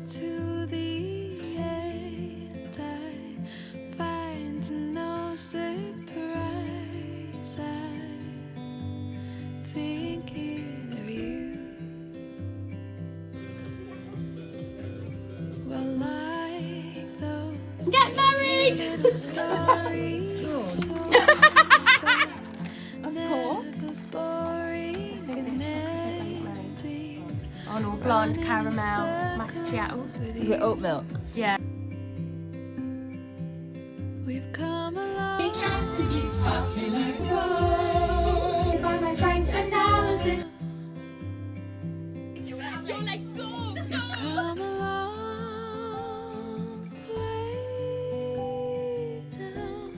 to the end, I find no surprise. I'm thinking of you. Well, like those Get married! little stories. Of course. Oh no, blonde caramel macchiatos. Is it oat milk? Yeah. We've come along. Chance to be popular by my frank analysis. You're like, go! Come a long way now.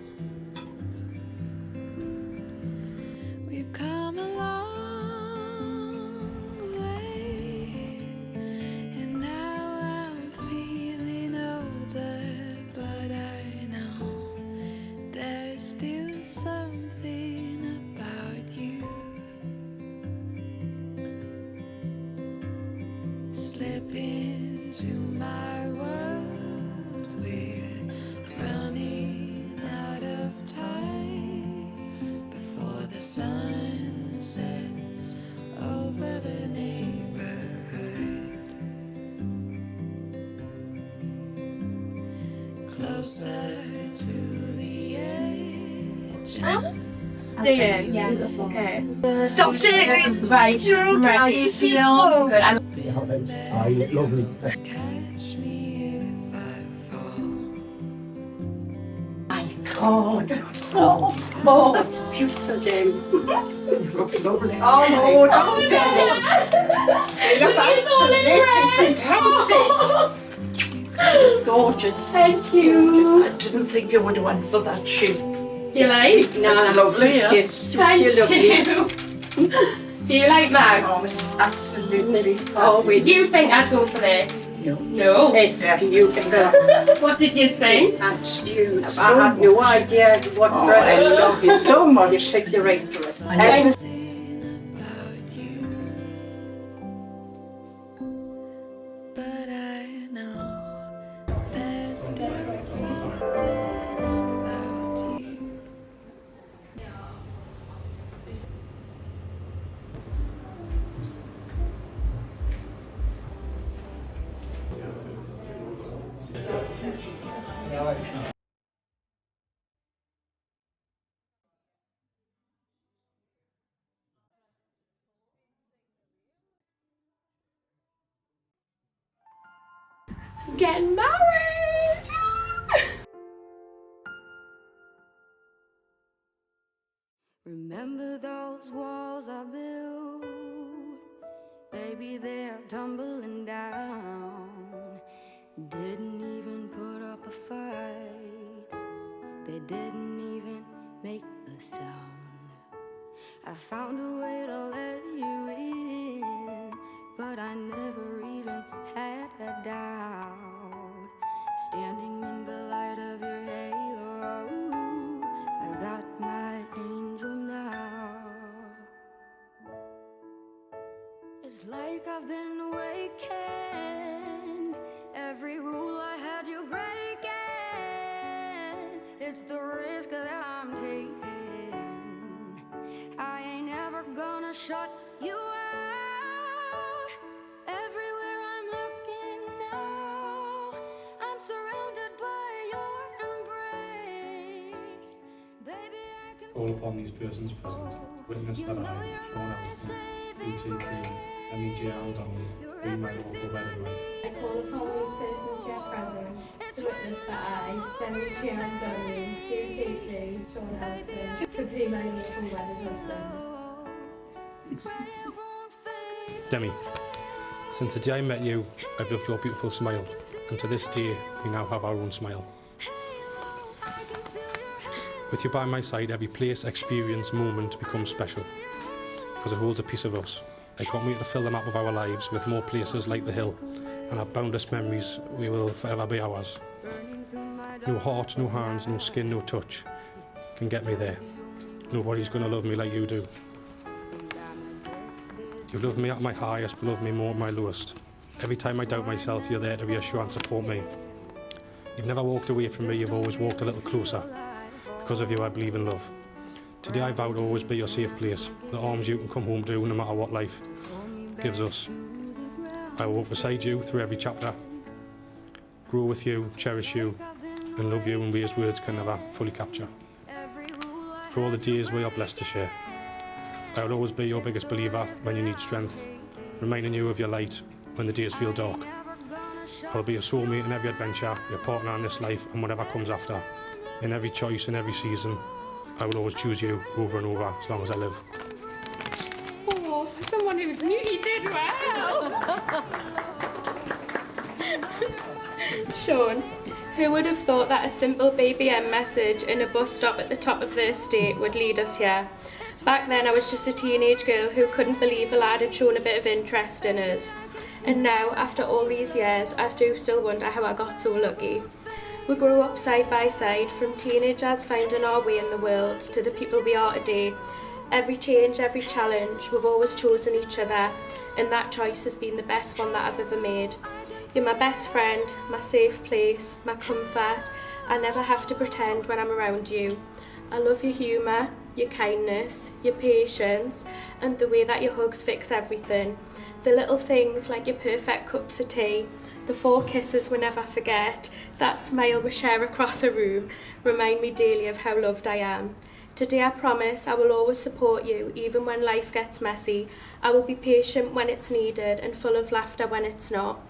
We've come a long way, and now I'm feeling older, but I know there's still something about you. Slip into my world, we're running out of time before the sun sets over the neighborhood. Closer to the edge. Do you? Yeah. Okay. Stop shaking! Right. How do you feel? Good. Lovely. Catch me if I fall. God. Oh, it's beautiful, Jane. Lovely. Oh, no, don't do that. You look absolutely fantastic. Gorgeous. Thank you. I didn't think you would have went for that shoe. You like? No, it's lovely. Suits you lovely. Do you like Mag? Oh, it's absolutely Oh, wait. Do you think I'd go for this? No. No. It's beautiful. What did you think? That's you. I had no idea what dress. I love you so much. You picked the right dress. About you, but I know there's still something about you. Getting married! Remember those walls I built? Baby, they're tumbling down. Didn't even put up a fight. They didn't even make a sound. I found a way to let you in, but I never even had a doubt. Standing in the light of your halo, I got my angel now. It's like I've been awakened. Every rule I had you breaking. It's the risk that I'm taking. I ain't ever gonna shut you out. Everywhere I'm looking now, I'm surrounded by your embrace. Baby, I can Call upon these persons present, witness that I, Sean Elsdon, DTP, MEG Elsdon, be my lawful wedded wife. I call upon these persons here present to witness that I, Demi Chiandoni, do take thee, Sean Elsdon, to be my lawful wedded husband. Demi, since the day I met you, I've loved your beautiful smile, and to this day, we now have our own smile. With you by my side, every place, experience, moment becomes special, because it holds a piece of us. I can't wait to fill the map of our lives with more places like the hill, and our boundless memories we will forever be ours. No heart, no hands, no skin, no touch can get me there. Nobody's gonna love me like you do. You love me at my highest, but love me more at my lowest. Every time I doubt myself, you're there to reassure and support me. You've never walked away from me, you've always walked a little closer. Because of you, I believe in love. Today I vow to always be your safe place, the arms you can come home to no matter what life gives us. I will walk beside you through every chapter, grow with you, cherish you, and love you in ways words can never fully capture. For all the days we are blessed to share, I will always be your biggest believer when you need strength, reminding you of your light when the days feel dark. I will be your soulmate in every adventure, your partner in this life and whatever comes after. In every choice, in every season, I will always choose you over and over as long as I live. Oh, for someone who's new, you did well. Sean, who would have thought that a simple baby M message in a bus stop at the top of the estate would lead us here? Back then I was just a teenage girl who couldn't believe a lad had shown a bit of interest in us. And now, after all these years, I do still wonder how I got so lucky. We grew up side by side, from teenagers finding our way in the world to the people we are today. Every change, every challenge, we've always chosen each other, and that choice has been the best one that I've ever made. You're my best friend, my safe place, my comfort. I never have to pretend when I'm around you. I love your humour, your kindness, your patience, and the way that your hugs fix everything. The little things like your perfect cups of tea, the 4 kisses we never forget, that smile we share across a room, remind me daily of how loved I am. Today I promise I will always support you, even when life gets messy. I will be patient when it's needed and full of laughter when it's not.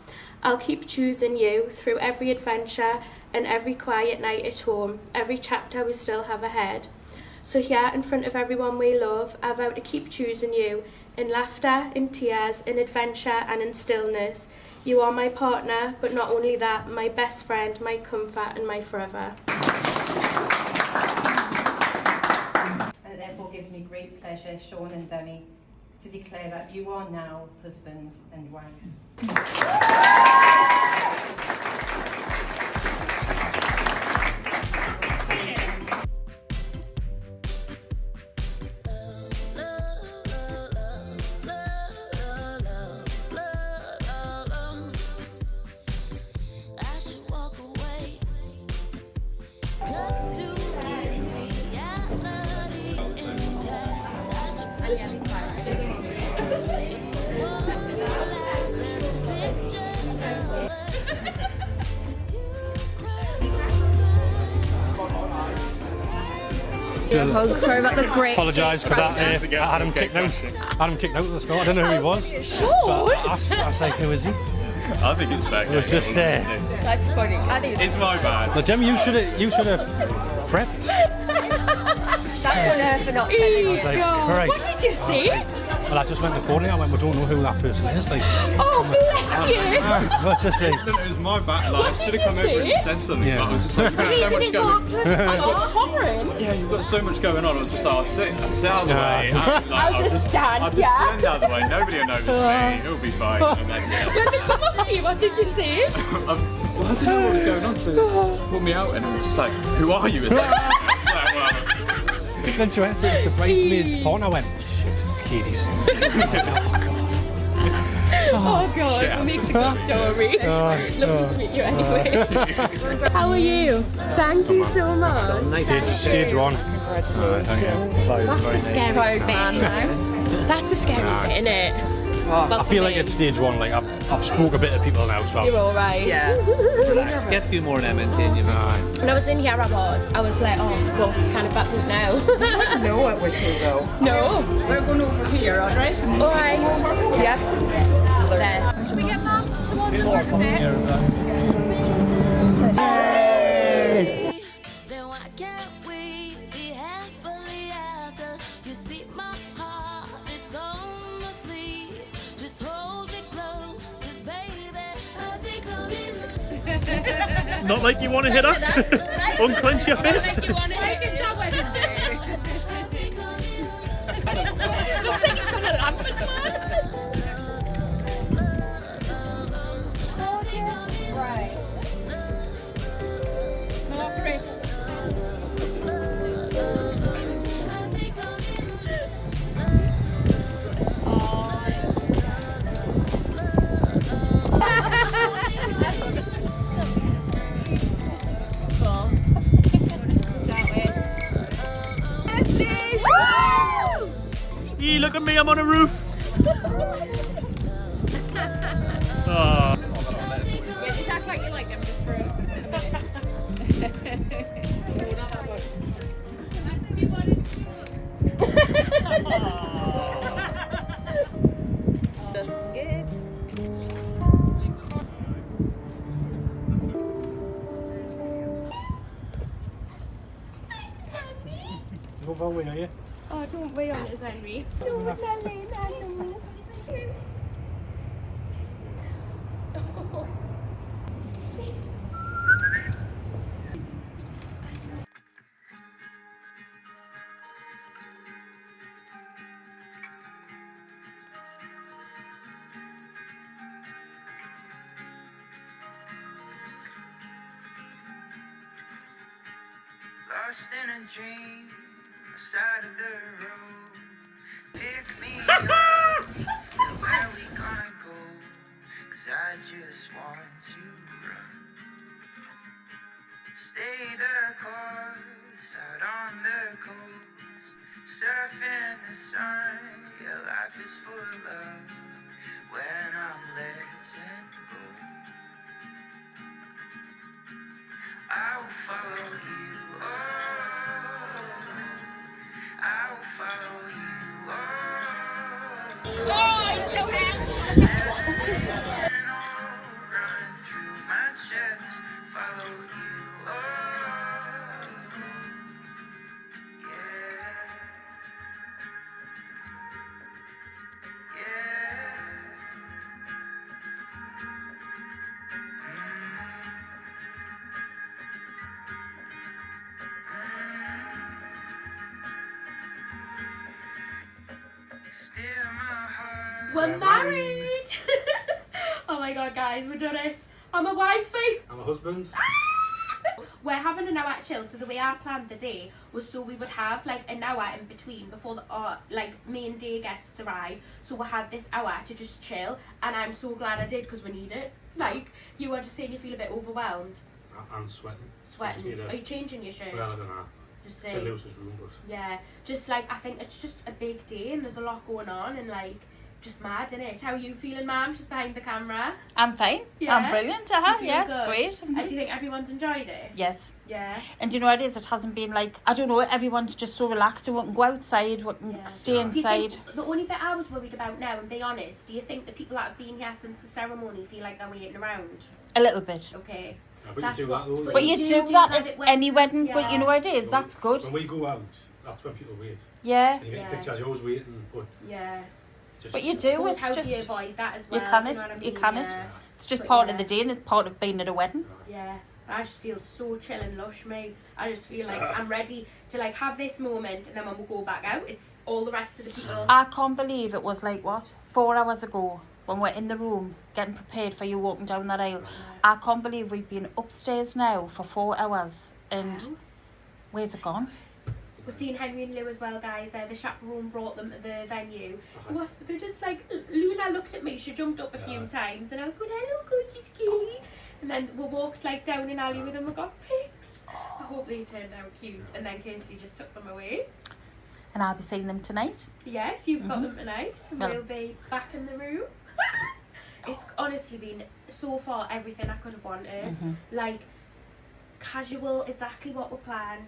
I'll keep choosing you through every adventure and every quiet night at home, every chapter we still have ahead. So here, in front of everyone we love, I vow to keep choosing you, in laughter, in tears, in adventure and in stillness. You are my partner, but not only that, my best friend, my comfort and my forever. And it therefore gives me great pleasure, Sean and Demi, to declare that you are now husband and wife. Sorry about the great. Apologise because I had him kicked out. I had him kicked out at the start. I don't know who he was. Sure. So I was like, who is he? I think it's fair. It was just there. That's funny. I think It's my bad. Now, Jim, you should have prepped. that's on her for not telling I was you. like, right. What did you say? Well, I just went recording. I went, we don't know who that person is. Like, Oh, bless you. not just like. No, it was my bad. Like, I should have come over and said something. Yeah. But I was just like, you've got so much going. Tolerant. Yeah, you've got so much going on. I was just like, I'll sit out of the way. I'll just stand, I'll just yeah. stand out of the way. Nobody will notice me. It'll be fine. And then, yeah. When they come up to you, what did you say? Well, I didn't know what was going on, so put me out, and it was just like, who are you? It's like, well, Then she went, it's a bridesmaid's partner. I went, shit, it's Katie's. Oh God, it makes a good story. Lovely to meet you anyway. How are you? Thank you so much. Stage 1. thank you. That's the scariest bit. That's the scariest bit, isn't it? I feel like it's stage 1. Like I've spoke a bit of people now, so You're all right. Yeah. Get a few more MNT in you. When I was in here, I was like, oh, fuck, kind of back to it now. No, it would you though. No. We're going over here, all right? All right. Yep. There. Should we get back towards the back a bit? Then why can't we be happily after? You see my heart, it's on my sleeve. Just hold me close, 'cause baby, I think I'm in. Not like you want to hit her? Unclench your fist? Looks like he's got a lamp as well. Right. at me, I'm on a roof. Oh. Yeah, just act like you like them just for Go far away, are you? Oh, don't wait on us, Henry. No, Nelly, no. Lost in a dream, the side of the road. Pick me up, where we gonna go? 'Cause I just want to run. Stay the course, out on the coast. Surf in the sun, your life is full of love. When I'm letting go, I will follow you. Oh, I will follow you. Oh, he's still there. Running through my chest, follow you. Oh, yeah, yeah. We're married! Oh my god, guys, we've done it. I'm a wifey. I'm a husband. We're having an hour chill, so the way I planned the day was so we would have like an hour in between before the like main day guests arrive. So we had this hour to just chill, and I'm so glad I did because we need it. Like, you were just saying you feel a bit overwhelmed. I'm sweating. Sweating. Are you changing your shirt? Well, I don't know. Just It's say. in Lewis's room, but... Yeah, just like, I think it's just a big day and there's a lot going on and like, just mad, innit? How are you feeling, ma'am? Just behind the camera. I'm fine. Yeah? I'm brilliant. Yeah, it's great. And do you think everyone's enjoyed it? Yes. Yeah. And do you know what it is? It hasn't been like, I don't know, everyone's just so relaxed. They won't go outside, won't stay Do you inside. think the only bit I was worried about now, and be honest, do you think the people that have been here since the ceremony feel like they're waiting around? A little bit. Okay. Yeah, but you do that though. But you do that at any wedding, but you know what it is? That's good. When we go out, that's when people wait. Yeah. And you get pictures, you're always waiting, but... Yeah. But you do, it's how just... do you avoid that as well? You can do it, you know what I mean? you can it. Yeah. It's just But part of the day and it's part of being at a wedding. Yeah. I just feel so chill and lush, mate. I just feel like I'm ready to like have this moment, and then when we go back out, it's all the rest of the people. I can't believe it was like, what, 4 hours ago when we're in the room getting prepared for you walking down that aisle. I can't believe we've been upstairs now for 4 hours and where's it gone? We're seeing Henry and Lou as well, guys. The chaperone brought them to the venue. They're just like, Luna looked at me, she jumped up a few times, and I was going, hello, gorgeous Kelly. And then we walked like down an alley with them, we got pics. I hope they turned out cute. And then Kirsty just took them away. And I'll be seeing them tonight. Yes, you've got them tonight, and Well- we'll be back in the room. It's honestly been so far everything I could have wanted. Like, casual, exactly what we planned.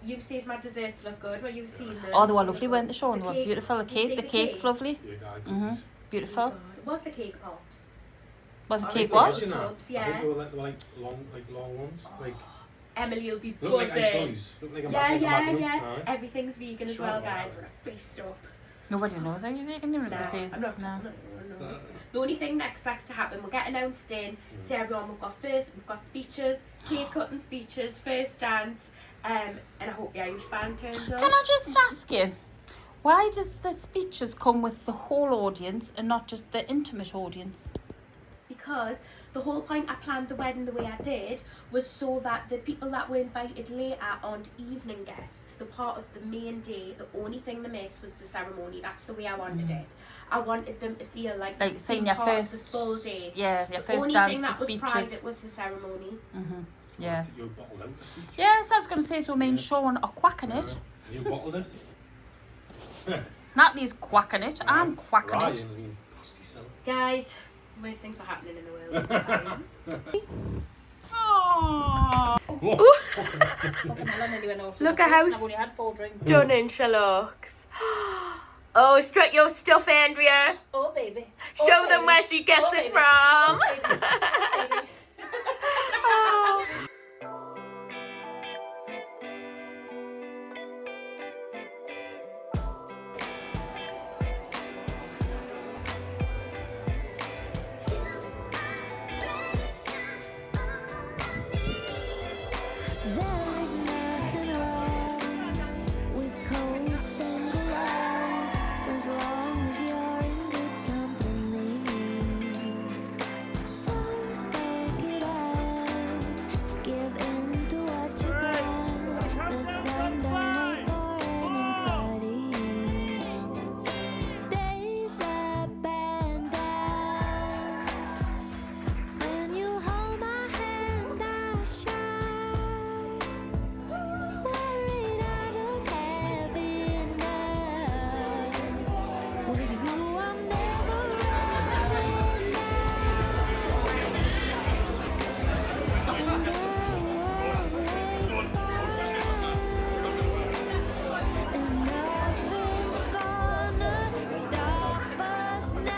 You says my desserts look good. Well, you've seen them. Oh, they were lovely, weren't they, Sean? They were cake- beautiful. The did you see cake, the cake's lovely. Yeah, Beautiful. God. What's the cake pops? Was the Oh, cake it's what? the tubs, I yeah. think they were like long ones. Like, Emily will be look like buzzing. ice lollies. Look like a Yeah, yeah, magnum. yeah. Right. Everything's vegan as Sure, well, wow. guys. We're feast up. Nobody knows. Are you vegan? You No, say I'm not. no. No. The only thing next that's to happen, we'll get announced in, say everyone, we've got speeches, cake cutting speeches, first dance, and I hope the Irish band turns up. Can I just ask you, why does the speeches come with the whole audience and not just the intimate audience? Because the whole point I planned the wedding the way I did was so that the people that were invited later aren't evening guests. The part of the main day, the only thing they missed was the ceremony. That's the way I wanted it. I wanted them to feel like seeing being your part of first, the full day. yeah, your The first only dance, thing the that was speeches. private was the ceremony. Yeah. You bottled out the speech. Yes, I was going to say, so me and Sean are quacking it. You bottled it. Natalie's quacking it. I'm quacking it. Guys, most things are happening in the world. It's fine. Aww. Look at how stunning she looks. Oh, strut your stuff, Andrea. Oh, baby. Show them where she gets it from. Oh. There is nothing wrong with coasting along as long as you're in good company. So soak it out, give in to what you got. The sun don't wait for anybody. Days up and down. When you hold my hand, I shine. Worried I don't have enough. With you, I'm never running out. And the world waits for us, and nothing's gonna stop us now.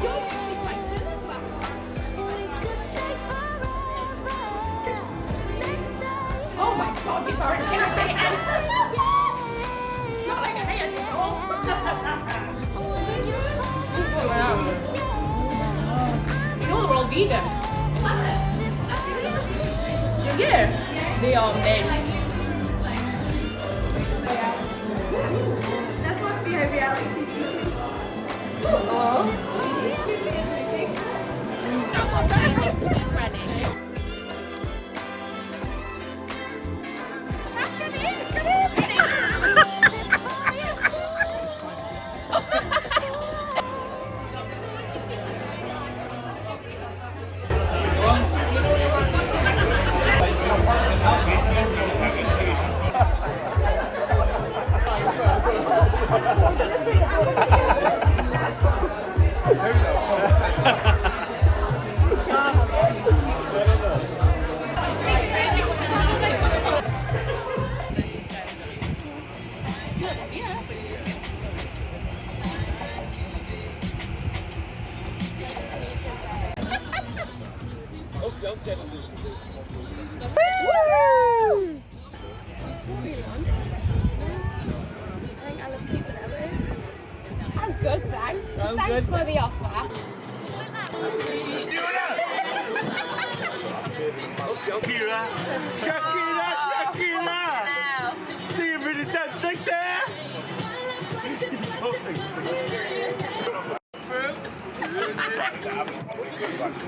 Yeah, we could stay forever. Oh my God, it's already irritating. Not like a hand. You know they're all vegan. Yeah, they are meant. That's supposed to be a reality TV. I'm good, thanks. Thanks for the offer. Shakira! Do you really dance like that?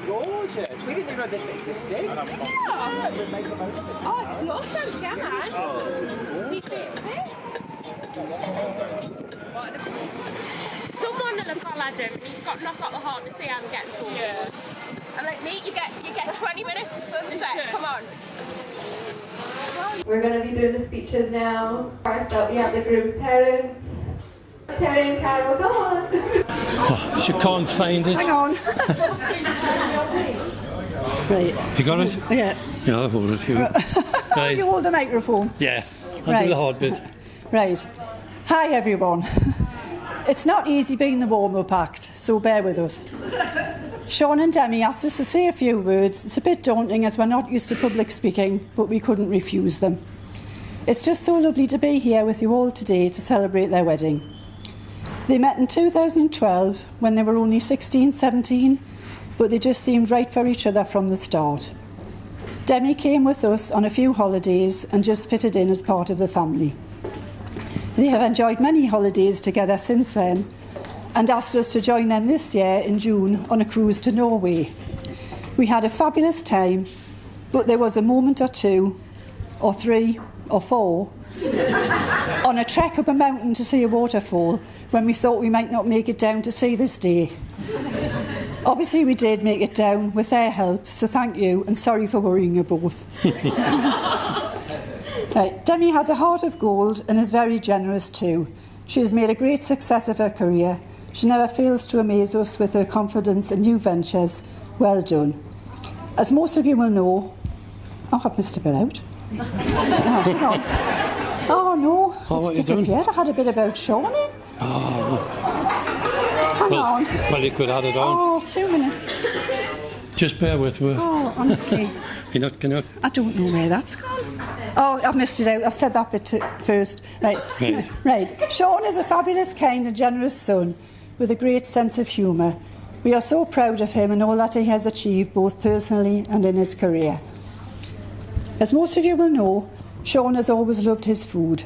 Gorgeous. We didn't even know this existed. Oh, it's lovely, yeah, man. Someone will have followed him and he's got knock out the heart to say I'm getting home. Yeah. I'm like, mate, you get 20 minutes to sunset. Come on. We're going to be doing the speeches now. First up, we have the groom's parents. Terry and Carol, come on. She can't find it. Hang on. Right. You got it? Yeah. Yeah, I'll hold it here. Right. You hold the microphone. Yeah, I'll do the hard bit. Right. Hi, everyone. It's not easy being the warm-up act, so bear with us. Sean and Demi asked us to say a few words. It's a bit daunting as we're not used to public speaking, but we couldn't refuse them. It's just so lovely to be here with you all today to celebrate their wedding. They met in 2012 when they were only 16, 17, but they just seemed right for each other from the start. Demi came with us on a few holidays and just fitted in as part of the family. They have enjoyed many holidays together since then and asked us to join them this year in June on a cruise to Norway. We had a fabulous time, but there was a moment or two, or 3 or 4, on a trek up a mountain to see a waterfall when we thought we might not make it down to see this day. Obviously we did make it down with their help, so thank you and sorry for worrying you both. Right, Demi has a heart of gold and is very generous too. She has made a great success of her career. She never fails to amaze us with her confidence in new ventures. Well done. As most of you will know... Oh, I've missed a bit out. Oh no, it's disappeared. I had a bit about Sean in. Hang on. Well, you could add it on. Oh, 2 minutes. Just bear with me. Oh, honestly. You're not going to... I don't know where that's gone. Oh, I've missed it out. I've said that bit first. Right. Right. Sean is a fabulous, kind and generous son with a great sense of humour. We are so proud of him and all that he has achieved both personally and in his career. As most of you will know, Sean has always loved his food.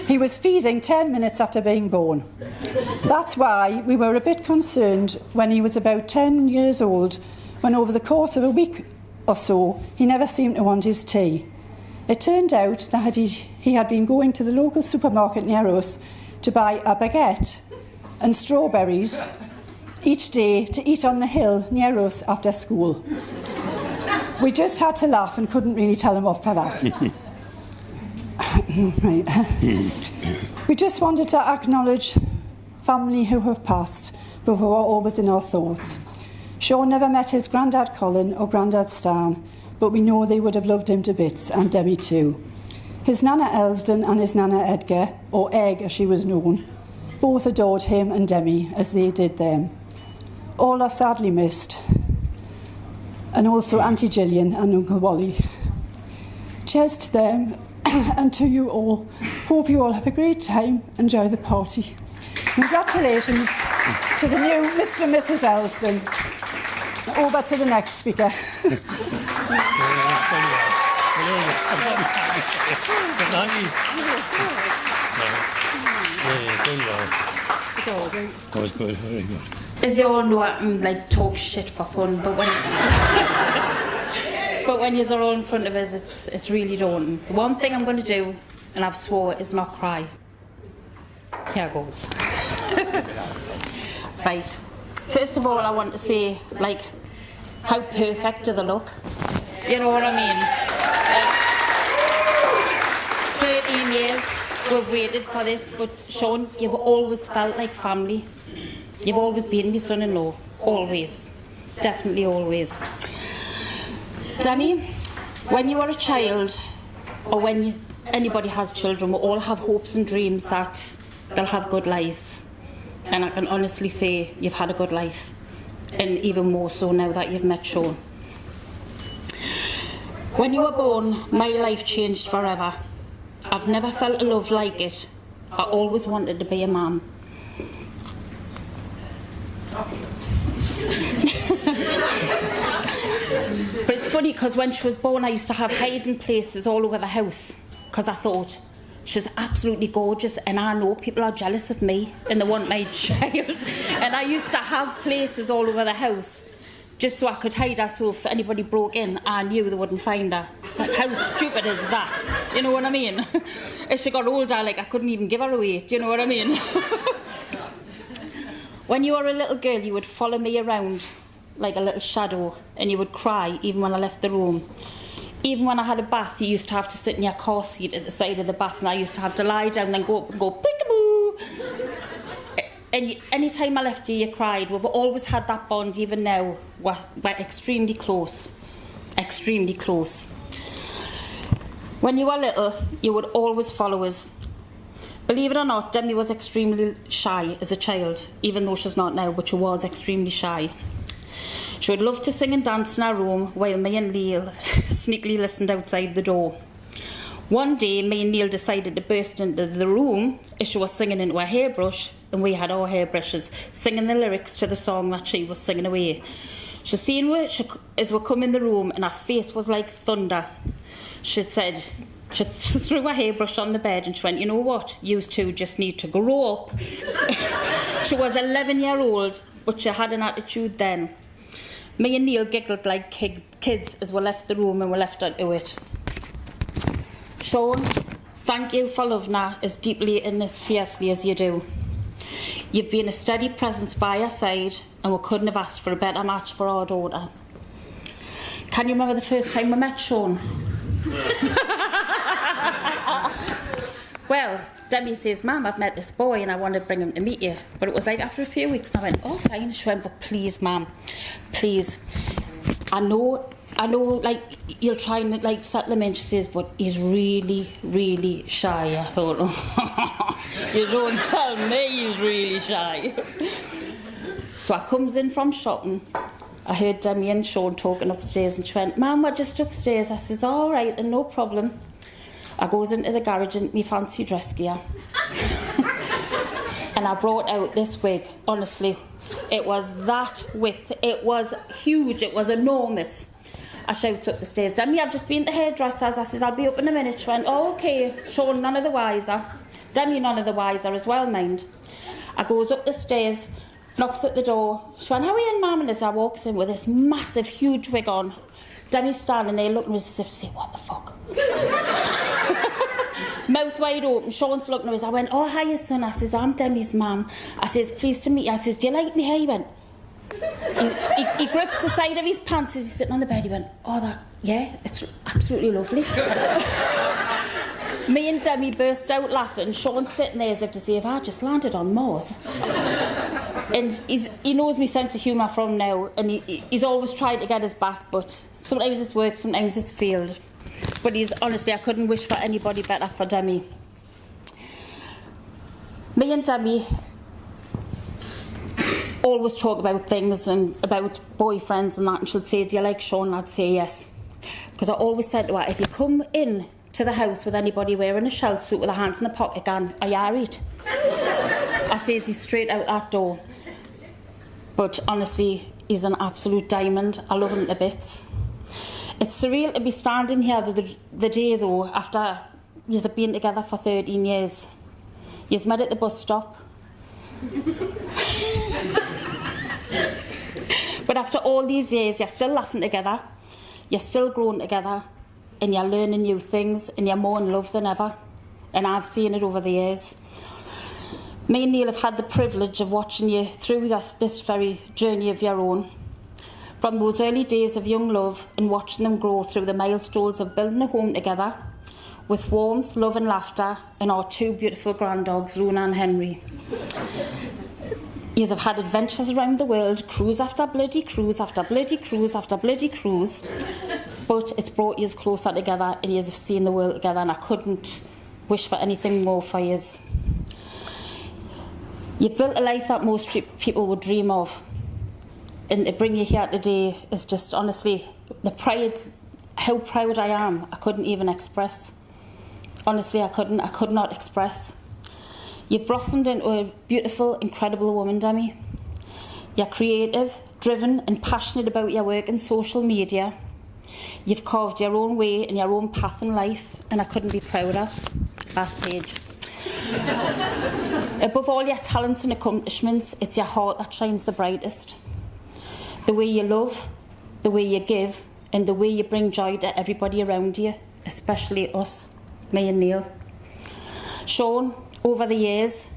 He was feeding 10 minutes after being born. That's why we were a bit concerned when he was about 10 years old, when over the course of a week or so, he never seemed to want his tea. It turned out that he had been going to the local supermarket near us to buy a baguette and strawberries each day to eat on the hill near us after school. We just had to laugh and couldn't really tell him off for that. Right. We just wanted to acknowledge family who have passed, but who are always in our thoughts. Sean never met his granddad Colin or granddad Stan, but we know they would have loved him to bits, and Debbie too. His nana Elsdon and his nana Edgar, or Egg as she was known, both adored him and Demi as they did them. All are sadly missed, and also Auntie Gillian and Uncle Wally. Cheers to them and to you all. Hope you all have a great time. Enjoy the party. Congratulations to the new Mr. and Mrs. Elsdon. Over to the next speaker. That was good, very good. As you all know, I can talk shit for fun, but when you're all in front of us, it's really daunting. The one thing I'm going to do, and I've swore, is not cry. Here goes. Right. First of all, I want to say, how perfect do they look? You know what I mean? 13 years we've waited for this, but Sean, you've always felt like family. You've always been my son-in-law. Always. Definitely always. Danny, when you are a child, or when anybody has children, we all have hopes and dreams that they'll have good lives. And I can honestly say you've had a good life. And even more so now that you've met Sean. When you were born, my life changed forever. I've never felt a love like it. I always wanted to be a mum. But it's funny because when she was born I used to have hiding places all over the house because I thought she's absolutely gorgeous and I know people are jealous of me and they want my child, and I used to have places all over the house just so I could hide her, so if anybody broke in I knew they wouldn't find her. Like, how stupid is that? You know what I mean? As she got older, I couldn't even give her away. Do you know what I mean? When you were a little girl, you would follow me around like a little shadow, and you would cry even when I left the room. Even when I had a bath, you used to have to sit in your car seat at the side of the bath, and I used to have to lie down and then go up and go peekaboo. And any time I left you, you cried. We've always had that bond. Even now, we're extremely close. Extremely close. When you were little, you would always follow us. Believe it or not, Demi was extremely shy as a child, even though she's not now, but she was extremely shy. She would love to sing and dance in our room while me and Leal sneakily listened outside the door. One day, me and Neil decided to burst into the room as she was singing into her hairbrush, and we had our hairbrushes, singing the lyrics to the song that she was singing away. She seen her as we come in the room, and her face was like thunder. She said, she threw her hairbrush on the bed and she went, you know what, you two just need to grow up. She was 11-year-old, but she had an attitude then. Me and Neil giggled like kids as we left the room and we left her to it. Sean, thank you for loving her as deeply and as fiercely as you do. You've been a steady presence by our side, and we couldn't have asked for a better match for our daughter. Can you remember the first time we met, Sean? Well, Debbie says, Mum, I've met this boy and I want to bring him to meet you. But it was like after a few weeks, and I went, oh, fine. She went, but please, Mum, please. I know, like, you'll try and, like, settle him in. She says, but he's really, really shy. I thought, oh, you don't tell me he's really shy. So I comes in from shopping. I heard Demi and Sean talking upstairs, and she went, Mum, we're just upstairs. I says, all right, and no problem. I goes into the garage in my fancy dress gear. And I brought out this wig. Honestly, it was that width. It was huge. It was enormous. I shouted up the stairs, Demi, I've just been to the hairdressers. I says, I'll be up in a minute. She went, oh, okay. Sean, none of the wiser. Demi, none of the wiser as well, mind. I goes up the stairs, knocks at the door. She went, how are you in, Mum? And as I walks in with this massive, huge wig on, Demi's standing there looking at me as if to say, what the fuck? Mouth wide open, Sean's looking at us. I went, oh, hiya, son. I says, I'm Demi's mum. I says, pleased to meet you. I says, do you like me hair? He went, he grips the side of his pants as he's sitting on the bed. He went, oh, that, yeah, it's absolutely lovely. Me and Demi burst out laughing. Sean's sitting there as if to say, if I just landed on Mars. And he knows me sense of humour from now, and he's always trying to get us back, but sometimes it's work, sometimes it's failed. But honestly, I couldn't wish for anybody better for Demi. Me and Demi always talk about things and about boyfriends and that, and she'll say, do you like Sean? I'd say yes. Because I always said to her, if you come in to the house with anybody wearing a shell suit with their hands in the pocket going, are you alright? I says, he's straight out that door. But honestly, he's an absolute diamond. I love him to bits. It's surreal to be standing here the day, though, after you've been together for 13 years. You've met at the bus stop. But after all these years, you're still laughing together, you're still growing together, and you're learning new things, and you're more in love than ever. And I've seen it over the years. Me and Neil have had the privilege of watching you through this very journey of your own. From those early days of young love and watching them grow through the milestones of building a home together with warmth, love and laughter, and our two beautiful granddogs, Luna and Henry. You have had adventures around the world, cruise after bloody cruise after bloody cruise after bloody cruise, but it's brought you closer together, and you have seen the world together, and I couldn't wish for anything more for you. You've built a life that most people would dream of. And to bring you here today is just, honestly, how proud I am, I couldn't even express. Honestly, I could not express. You've blossomed into a beautiful, incredible woman, Demi. You're creative, driven and passionate about your work in social media. You've carved your own way and your own path in life, and I couldn't be prouder. Last page. Above all your talents and accomplishments, it's your heart that shines the brightest. The way you love, the way you give, and the way you bring joy to everybody around you, especially us, me and Neil. Sean, over the years,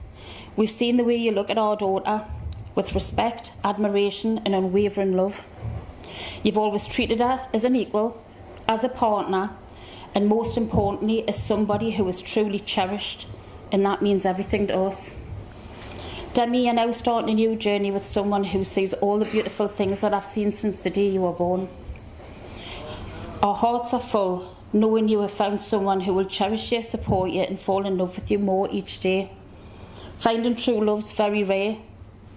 we've seen the way you look at our daughter with respect, admiration and unwavering love. You've always treated her as an equal, as a partner, and most importantly, as somebody who is truly cherished, and that means everything to us. Demi, you're now starting a new journey with someone who sees all the beautiful things that I've seen since the day you were born. Our hearts are full, knowing you have found someone who will cherish you, support you and fall in love with you more each day. Finding true love's very rare,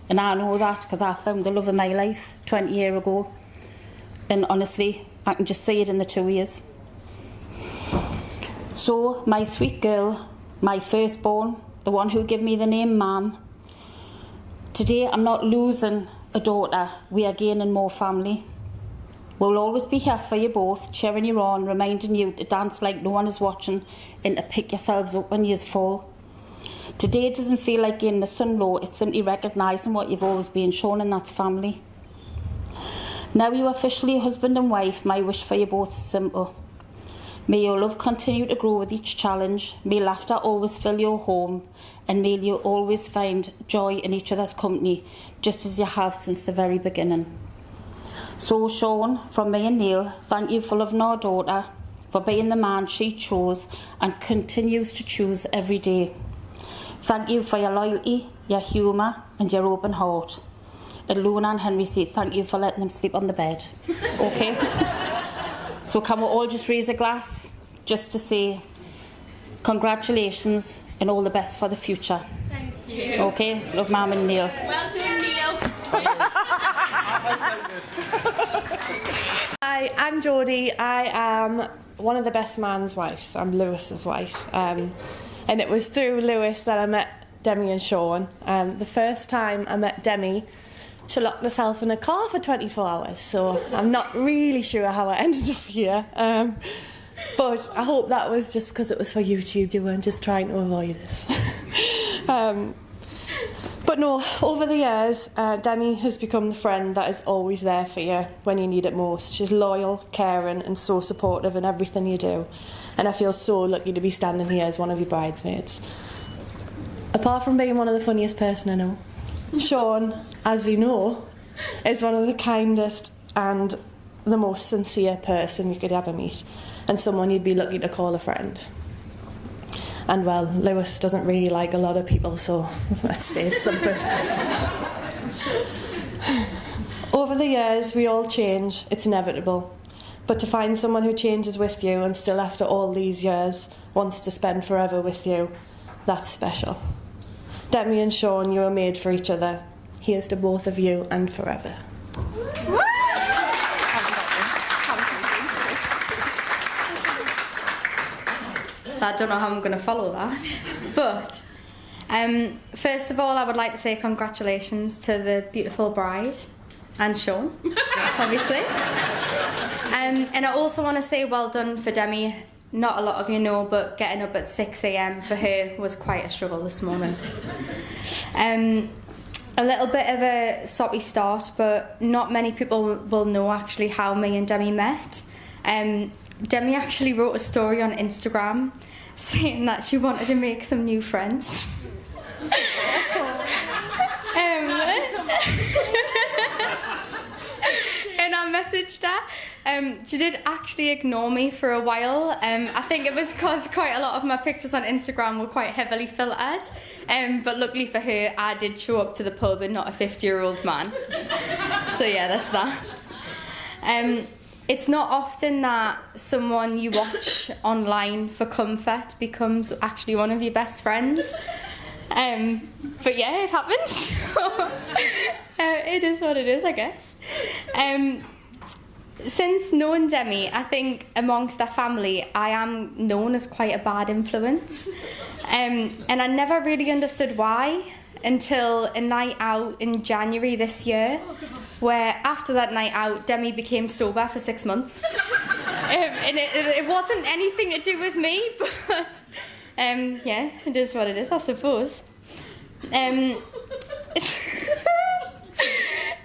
and I know that because I found the love of my life 20 years ago. And honestly, I can just see it in the 2 years. So, my sweet girl, my firstborn, the one who gave me the name Mam, today I'm not losing a daughter, we are gaining more family. We'll always be here for you both, cheering you on, reminding you to dance like no one is watching and to pick yourselves up when you fall. Today doesn't feel like getting the sun low, it's simply recognising what you've always been shown, and that's family. Now you're officially husband and wife, my wish for you both is simple. May your love continue to grow with each challenge, may laughter always fill your home, and may you always find joy in each other's company, just as you have since the very beginning. So Sean, from me and Neil, thank you for loving our daughter, for being the man she chose and continues to choose every day. Thank you for your loyalty, your humour and your open heart. And Luna and Henry say thank you for letting them sleep on the bed. Okay? So can we all just raise a glass just to say congratulations and all the best for the future. Thank you. Okay? Love Mum and Neil. Well done, Neil. Hi, I'm Jodie. I am one of the best man's wives. I'm Lewis's wife. And it was through Lewis that I met Demi and Sean. The first time I met Demi, she locked herself in a car for 24 hours, so I'm not really sure how I ended up here. But I hope that was just because it was for YouTube. They weren't just trying to avoid us. But no, over the years, Demi has become the friend that is always there for you when you need it most. She's loyal, caring and so supportive in everything you do. And I feel so lucky to be standing here as one of your bridesmaids. Apart from being one of the funniest person I know, Sean, as we know, is one of the kindest and the most sincere person you could ever meet, and someone you'd be lucky to call a friend. And well, Lewis doesn't really like a lot of people, so let's say something. Over the years, we all change, it's inevitable. But to find someone who changes with you and still after all these years wants to spend forever with you, that's special. Demi and Sean, you are made for each other. Here's to both of you and forever. I don't know how I'm going to follow that, but first of all I would like to say congratulations to the beautiful bride and Sean, obviously, and I also want to say well done for Demi. Not a lot of you know, but getting up at 6 a.m. for her was quite a struggle this morning. A little bit of a soppy start, but not many people will know actually how me and Demi met. Demi actually wrote a story on Instagram saying that she wanted to make some new friends. And I messaged her. She did actually ignore me for a while. I think it was because quite a lot of my pictures on Instagram were quite heavily filtered. But luckily for her, I did show up to the pub and not a 50-year-old man. So yeah, that's that. It's not often that someone you watch online for comfort becomes actually one of your best friends. But yeah, it happens. It is what it is, I guess. Since knowing Demi, I think amongst our family, I am known as quite a bad influence. And I never really understood why until a night out in January this year, where after that night out, Demi became sober for 6 months. And it wasn't anything to do with me, but yeah, it is what it is, I suppose. In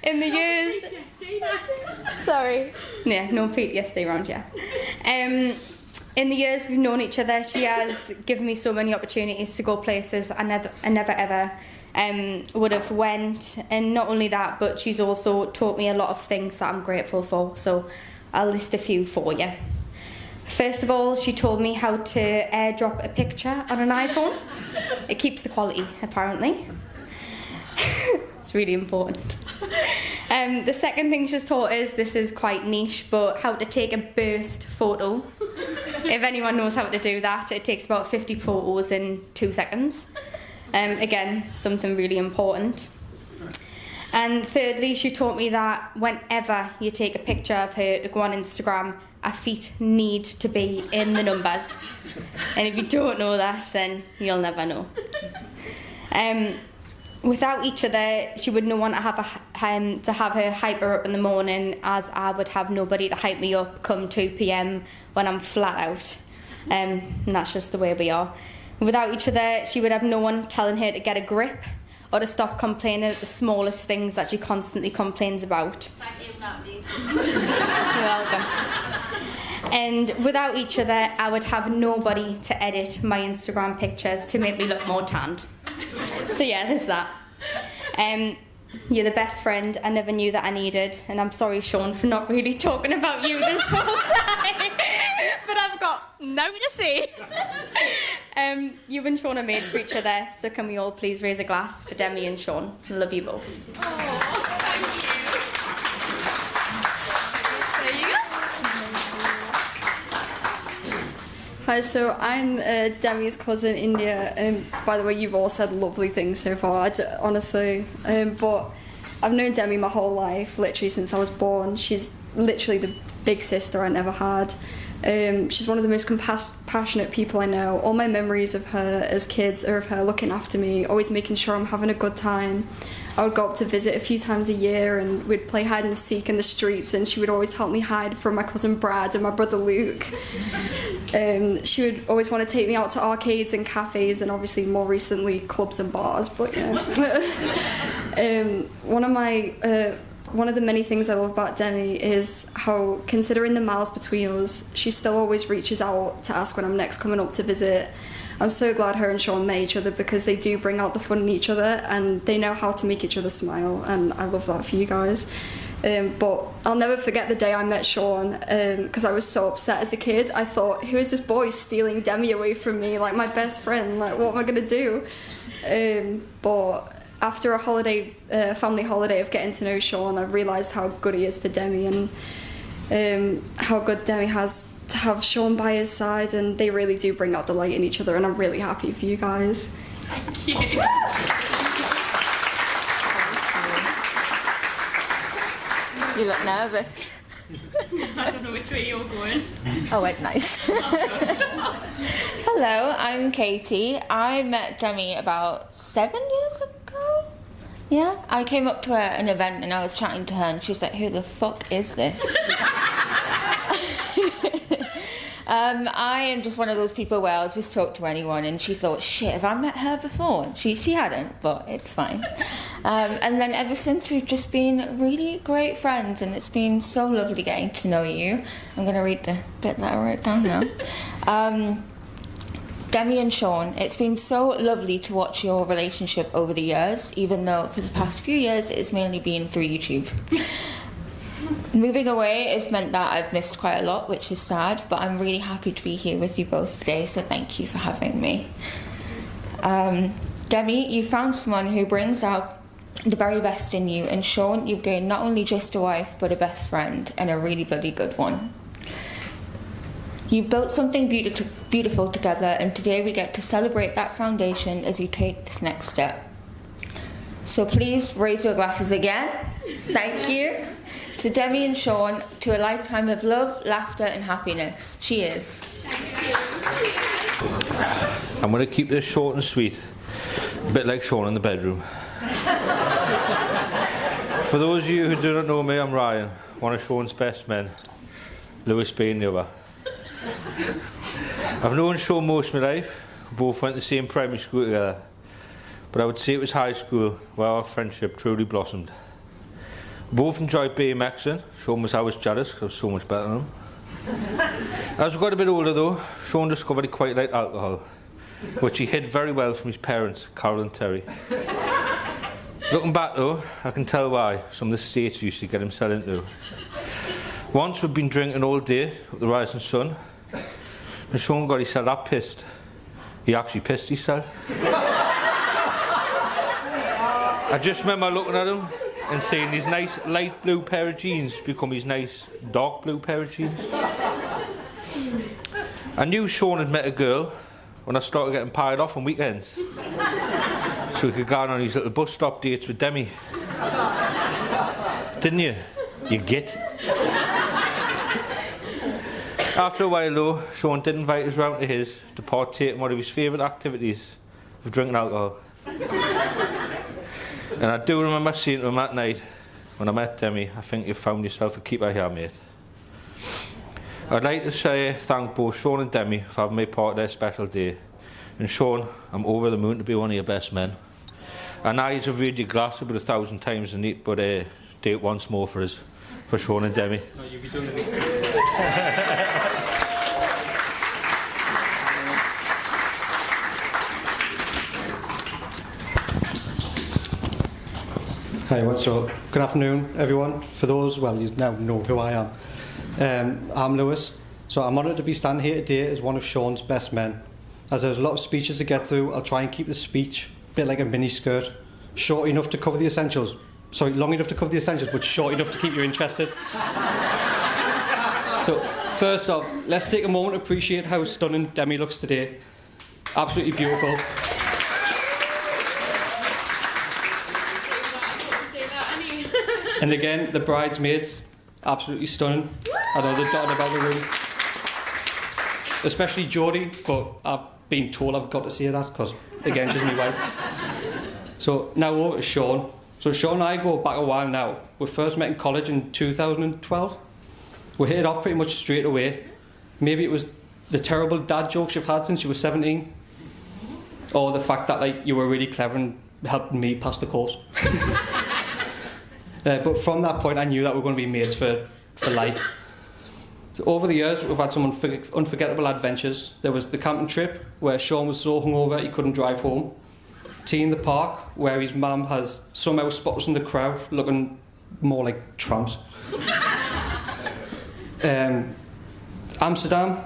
the years... Sorry. Yeah, no PTSD around here. In the years we've known each other, she has given me so many opportunities to go places I never ever would have went. And not only that, but she's also taught me a lot of things that I'm grateful for. So I'll list a few for you. First of all, she told me how to airdrop a picture on an iPhone. It keeps the quality, apparently. It's really important. The second thing she's taught us, this is quite niche, but how to take a burst photo. If anyone knows how to do that, it takes about 50 photos in 2 seconds. Again, something really important. And thirdly, she taught me that whenever you take a picture of her to go on Instagram, our feet need to be in the numbers. And if you don't know that, then you'll never know. Without each other, she would not want to have her hype her up in the morning, as I would have nobody to hype me up come 2 p.m. when I'm flat out. And that's just the way we are. Without each other, she would have no one telling her to get a grip or to stop complaining at the smallest things that she constantly complains about. You're welcome. And without each other, I would have nobody to edit my Instagram pictures to make me look more tanned. So yeah, there's that. You're the best friend I never knew that I needed, and I'm sorry, Sean, for not really talking about you this whole time. But I've got no to say. You and Sean are made for each other, so can we all please raise a glass for Demi and Sean? I love you both. Hi, so I'm Demi's cousin, India, and by the way, you've all said lovely things so far, honestly, but I've known Demi my whole life, literally since I was born. She's literally the big sister I never had. She's one of the most compassionate people I know. All my memories of her as kids are of her looking after me, always making sure I'm having a good time. I would go up to visit a few times a year and we'd play hide and seek in the streets, and she would always help me hide from my cousin Brad and my brother Luke. She would always want to take me out to arcades and cafes, and obviously more recently clubs and bars, but yeah. One of the many things I love about Demi is how, considering the miles between us, she still always reaches out to ask when I'm next coming up to visit. I'm so glad her and Sean met each other, because they do bring out the fun in each other and they know how to make each other smile, and I love that for you guys. But I'll never forget the day I met Sean, because I was so upset as a kid. I thought, who is this boy stealing Demi away from me, like my best friend? Like, what am I going to do? But after a family holiday of getting to know Sean, I realised how good he is for Demi, and how good Demi has to have Sean by his side, and they really do bring out the light in each other, and I'm really happy for you guys. Thank you. You look nervous. I don't know which way you're going. Oh, wait, nice. Hello, I'm Katie. I met Demi about 7 years ago. Yeah, I came up to her at an event and I was chatting to her and she's like, who the fuck is this? I am just one of those people where I'll just talk to anyone, and she thought, shit, have I met her before? She hadn't, but it's fine. And then ever since, we've just been really great friends, and it's been so lovely getting to know you. I'm going to read the bit that I wrote down now. Demi and Sean, it's been so lovely to watch your relationship over the years, even though for the past few years it's mainly been through YouTube. Moving away has meant that I've missed quite a lot, which is sad, but I'm really happy to be here with you both today, so thank you for having me. Demi, you found someone who brings out the very best in you, and Sean, you've gained not only just a wife, but a best friend, and a really bloody good one. You've built something beautiful together, and today we get to celebrate that foundation as you take this next step. So please raise your glasses again. Thank you. To Demi and Sean, to a lifetime of love, laughter and happiness. Cheers. I'm going to keep this short and sweet, a bit like Sean in the bedroom. For those of you who do not know me, I'm Ryan, one of Sean's best men, Lewis being the other. I've known Sean most of my life. We both went to the same primary school together, but I would say it was high school where our friendship truly blossomed. We both enjoyed BMXing. Sean was always jealous because I was so much better than him. As we got a bit older though, Sean discovered he quite liked alcohol, which he hid very well from his parents, Carol and Terry. Looking back though, I can tell why some of the states he used to get himself into. Once we'd been drinking all day with the rising sun, and Sean got himself that pissed, he actually pissed himself. I just remember looking at him and seeing his nice light blue pair of jeans become his nice dark blue pair of jeans. I knew Sean had met a girl when I started getting pied off on weekends, so he could go on his little bus stop dates with Demi. Didn't you? You git. After a while though, Sean did invite us round to his to partake in one of his favourite activities of drinking alcohol. And I do remember saying to him that night, when I met Demi, I think you've found yourself a keeper here, mate. I'd like to say thank both Sean and Demi for having me part of their special day. And Sean, I'm over the moon to be one of your best men. I know you've read your glass about 1,000 times a night, but do it once more for us, for Sean and Demi. No, you'll be doing it. Hi, so good afternoon, everyone. For those, well, you now know who I am. I'm Lewis, so I'm honoured to be standing here today as one of Sean's best men. As there's a lot of speeches to get through, I'll try and keep the speech a bit like a mini skirt, short enough to cover the essentials. Sorry, long enough to cover the essentials, but short enough to keep you interested. So, first off, let's take a moment to appreciate how stunning Demi looks today. Absolutely beautiful. And again, the bridesmaids, absolutely stunning. I know they're dotted about the room. Especially Jodie, but I've been told I've got to say that because, again, she's my wife. So now over to Sean. So Sean and I go back a while now. We first met in college in 2012. We hit it off pretty much straight away. Maybe it was the terrible dad jokes you've had since you were 17. Or the fact that you were really clever and helped me pass the course. But from that point, I knew that we were going to be mates for life. Over the years, we've had some unforgettable adventures. There was the camping trip, where Sean was so hungover he couldn't drive home. Tea in the park, where his mum has somehow spotted us in the crowd, looking more like tramps. Amsterdam,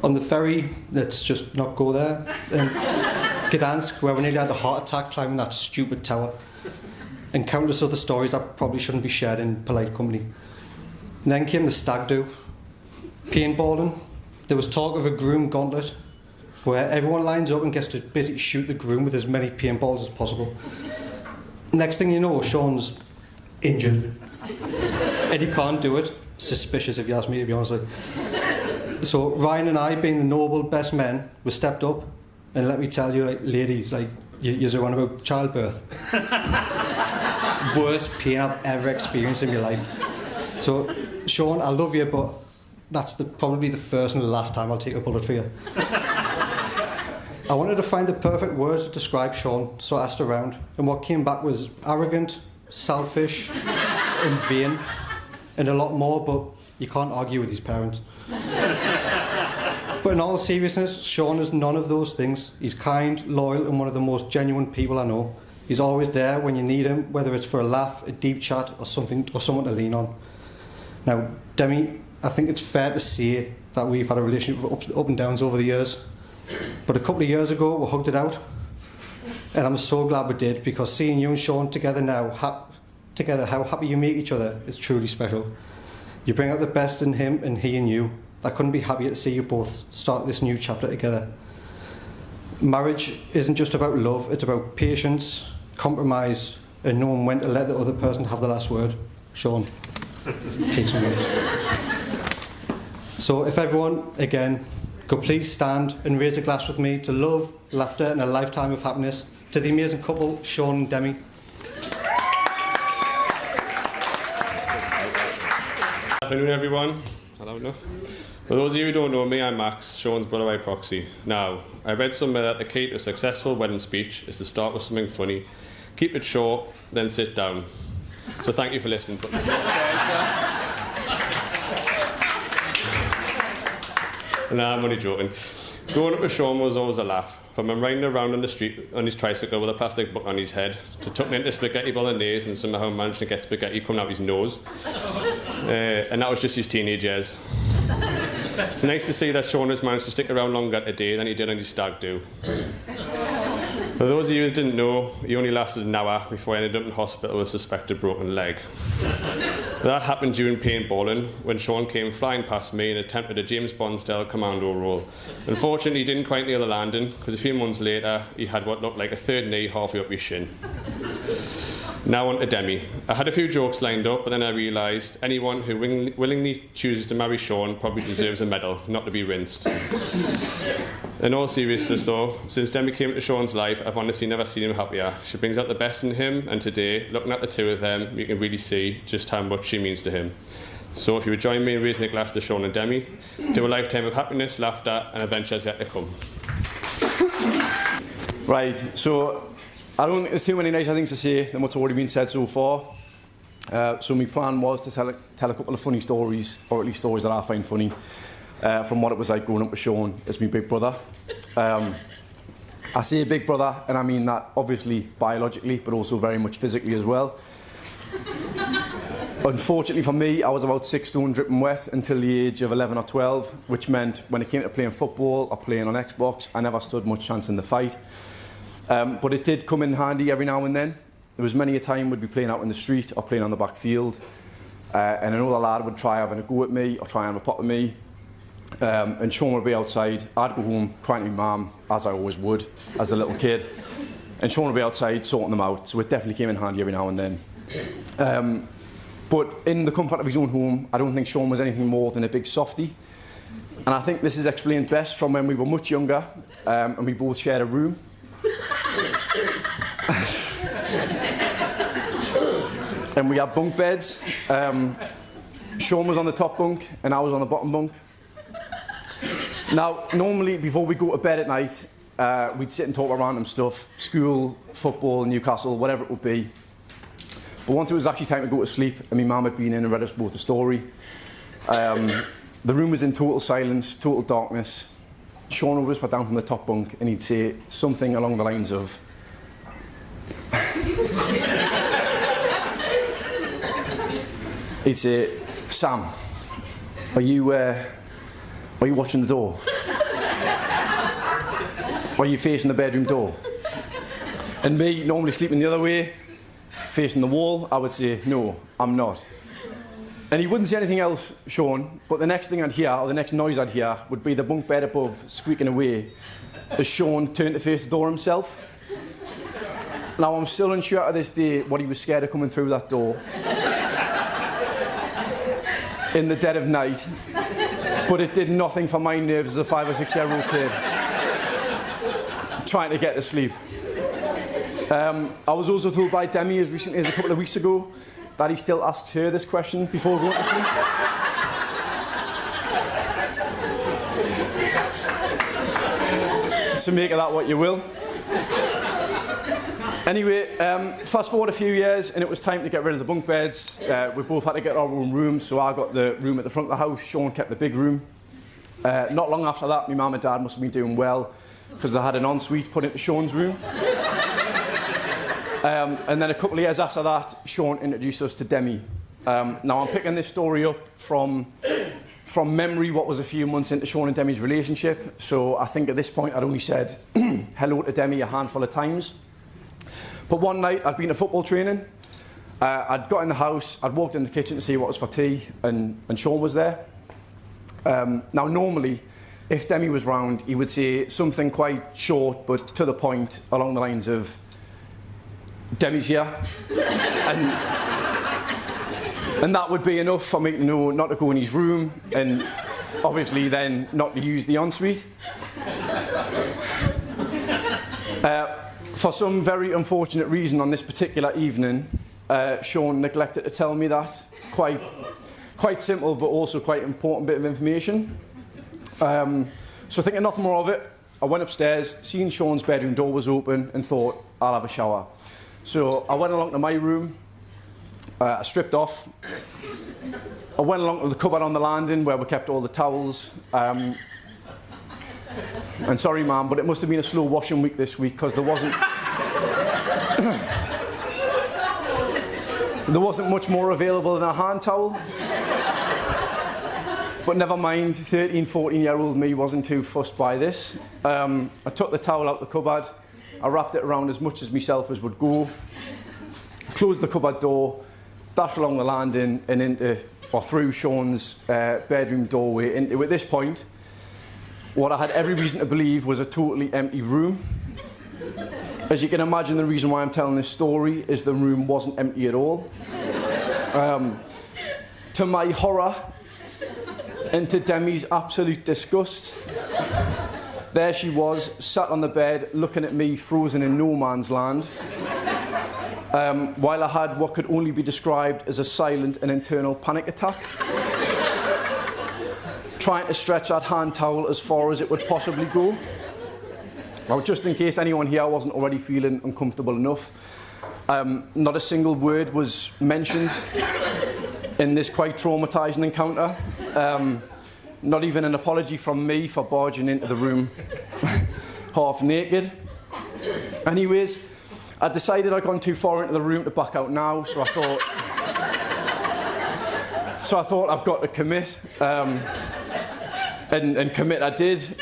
on the ferry, let's just not go there. Gdansk, where we nearly had a heart attack climbing that stupid tower. And countless other stories that probably shouldn't be shared in polite company. And then came the stag do. Paintballing. There was talk of a groom gauntlet, where everyone lines up and gets to basically shoot the groom with as many paintballs as possible. Next thing you know, Sean's injured. And he can't do it. Suspicious, if you ask me, to be honest. So Ryan and I, being the noble best men, we stepped up, and let me tell you, ladies, you're on about childbirth. Worst pain I've ever experienced in my life. So, Sean, I love you, but that's probably the first and the last time I'll take a bullet for you. I wanted to find the perfect words to describe Sean, so I asked around, and what came back was arrogant, selfish, and vain, and a lot more, but you can't argue with his parents. But in all seriousness, Sean is none of those things. He's kind, loyal, and one of the most genuine people I know. He's always there when you need him, whether it's for a laugh, a deep chat, or someone to lean on. Now, Demi, I think it's fair to say that we've had a relationship with up and downs over the years. But a couple of years ago, we hugged it out. And I'm so glad we did, because seeing you and Sean together now, how happy you make each other, is truly special. You bring out the best in him and he in you. I couldn't be happier to see you both start this new chapter together. Marriage isn't just about love, it's about patience, compromise, and knowing when to let the other person have the last word. Sean, take some words. So if everyone, again, could please stand and raise a glass with me to love, laughter, and a lifetime of happiness to the amazing couple, Sean and Demi. Good afternoon, everyone. Hello. For those of you who don't know me, I'm Max, Sean's brother by proxy. Now, I read somewhere that the key to a successful wedding speech is to start with something funny, keep it short, then sit down. So thank you for listening. Nah, I'm only joking. Growing up with Sean was always a laugh. From him riding around on the street on his tricycle with a plastic book on his head, to tucking into spaghetti bolognese and somehow managing to get spaghetti coming out his nose. And that was just his teenage years. It's nice to see that Sean has managed to stick around longer today than he did on his stag do. For those of you who didn't know, he only lasted an hour before he ended up in hospital with a suspected broken leg. That happened during paintballing, when Sean came flying past me and attempted a James Bond-style commando roll. Unfortunately, he didn't quite nail the landing, because a few months later, he had what looked like a third knee halfway up his shin. Now on to Demi. I had a few jokes lined up, but then I realised anyone who willingly chooses to marry Sean probably deserves a medal, not to be rinsed. In all seriousness though, since Demi came into Sean's life, I've honestly never seen him happier. She brings out the best in him, and today, looking at the two of them, you can really see just how much she means to him. So if you would join me in raising a glass to Sean and Demi, to a lifetime of happiness, laughter and adventures yet to come. Right, so I don't think there's too many nicer things to say than what's already been said so far. So my plan was to tell a couple of funny stories, or at least stories that I find funny, from what it was like growing up with Sean as my big brother. I say big brother, and I mean that obviously biologically, but also very much physically as well. Unfortunately for me, I was about 6 stone dripping wet until the age of 11 or 12, which meant when it came to playing football or playing on Xbox, I never stood much chance in the fight. But it did come in handy every now and then. There was many a time we'd be playing out in the street or playing on the back field, and another lad would try having a go at me or try having a pop at me, and Sean would be outside. I'd go home crying to my mum, as I always would as a little kid, and Sean would be outside sorting them out, so it definitely came in handy every now and then. But in the comfort of his own home, I don't think Sean was anything more than a big softie, and I think this is explained best from when we were much younger, and we both shared a room. And we had bunk beds. Sean was on the top bunk and I was on the bottom bunk. Now, normally before we go to bed at night, we'd sit and talk about random stuff, school, football, Newcastle, whatever it would be. But once it was actually time to go to sleep, and my mum had been in and read us both a story, the room was in total silence, total darkness. Sean would whisper down from the top bunk and he'd say something along the lines of, he'd say, Sam, are you watching the door? Are you facing the bedroom door? And me, normally sleeping the other way, facing the wall, I would say, no, I'm not. And he wouldn't say anything else, Sean, but the next thing I'd hear, or the next noise I'd hear, would be the bunk bed above squeaking away as Sean turned to face the door himself. Now, I'm still unsure to this day what he was scared of coming through that door in the dead of night, but it did nothing for my nerves as a 5 or 6 year old kid trying to get to sleep. I was also told by Demi as recently as a couple of weeks ago that he still asks her this question before going to sleep. So make of that what you will. Anyway, fast forward a few years and it was time to get rid of the bunk beds. We both had to get our own rooms, so I got the room at the front of the house, Sean kept the big room. Not long after that, my mum and dad must have been doing well because they had an ensuite put into Sean's room. And then a couple of years after that, Sean introduced us to Demi. Now I'm picking this story up from memory, what was a few months into Sean and Demi's relationship. So I think at this point I'd only said hello to Demi a handful of times. But one night I'd been at football training, I'd got in the house, I'd walked in the kitchen to see what was for tea, and Sean was there. Now normally, if Demi was round, he would say something quite short but to the point along the lines of, Demi's here, and that would be enough for me to know not to go in his room and obviously then not to use the ensuite. For some very unfortunate reason on this particular evening, Sean neglected to tell me that quite simple but also quite important bit of information. So thinking nothing more of it, I went upstairs, seen Sean's bedroom door was open and thought, I'll have a shower. So I went along to my room, I stripped off, I went along to the cupboard on the landing where we kept all the towels. And sorry, Mum, but it must have been a slow washing week this week because there wasn't much more available than a hand towel. But never mind, 13, 14-year-old me wasn't too fussed by this. I took the towel out the cupboard, I wrapped it around as much as myself as would go, closed the cupboard door, dashed along the landing and into, or through Sean's bedroom doorway into, at this point, what I had every reason to believe was a totally empty room. As you can imagine, the reason why I'm telling this story is the room wasn't empty at all. To my horror, and to Demi's absolute disgust, there she was, sat on the bed, looking at me, frozen in no man's land, while I had what could only be described as a silent and internal panic attack, trying to stretch that hand towel as far as it would possibly go. Now, just in case anyone here wasn't already feeling uncomfortable enough, not a single word was mentioned in this quite traumatising encounter. Not even an apology from me for barging into the room half naked. Anyways, I decided I'd gone too far into the room to back out now, so I thought I've got to commit, and commit I did.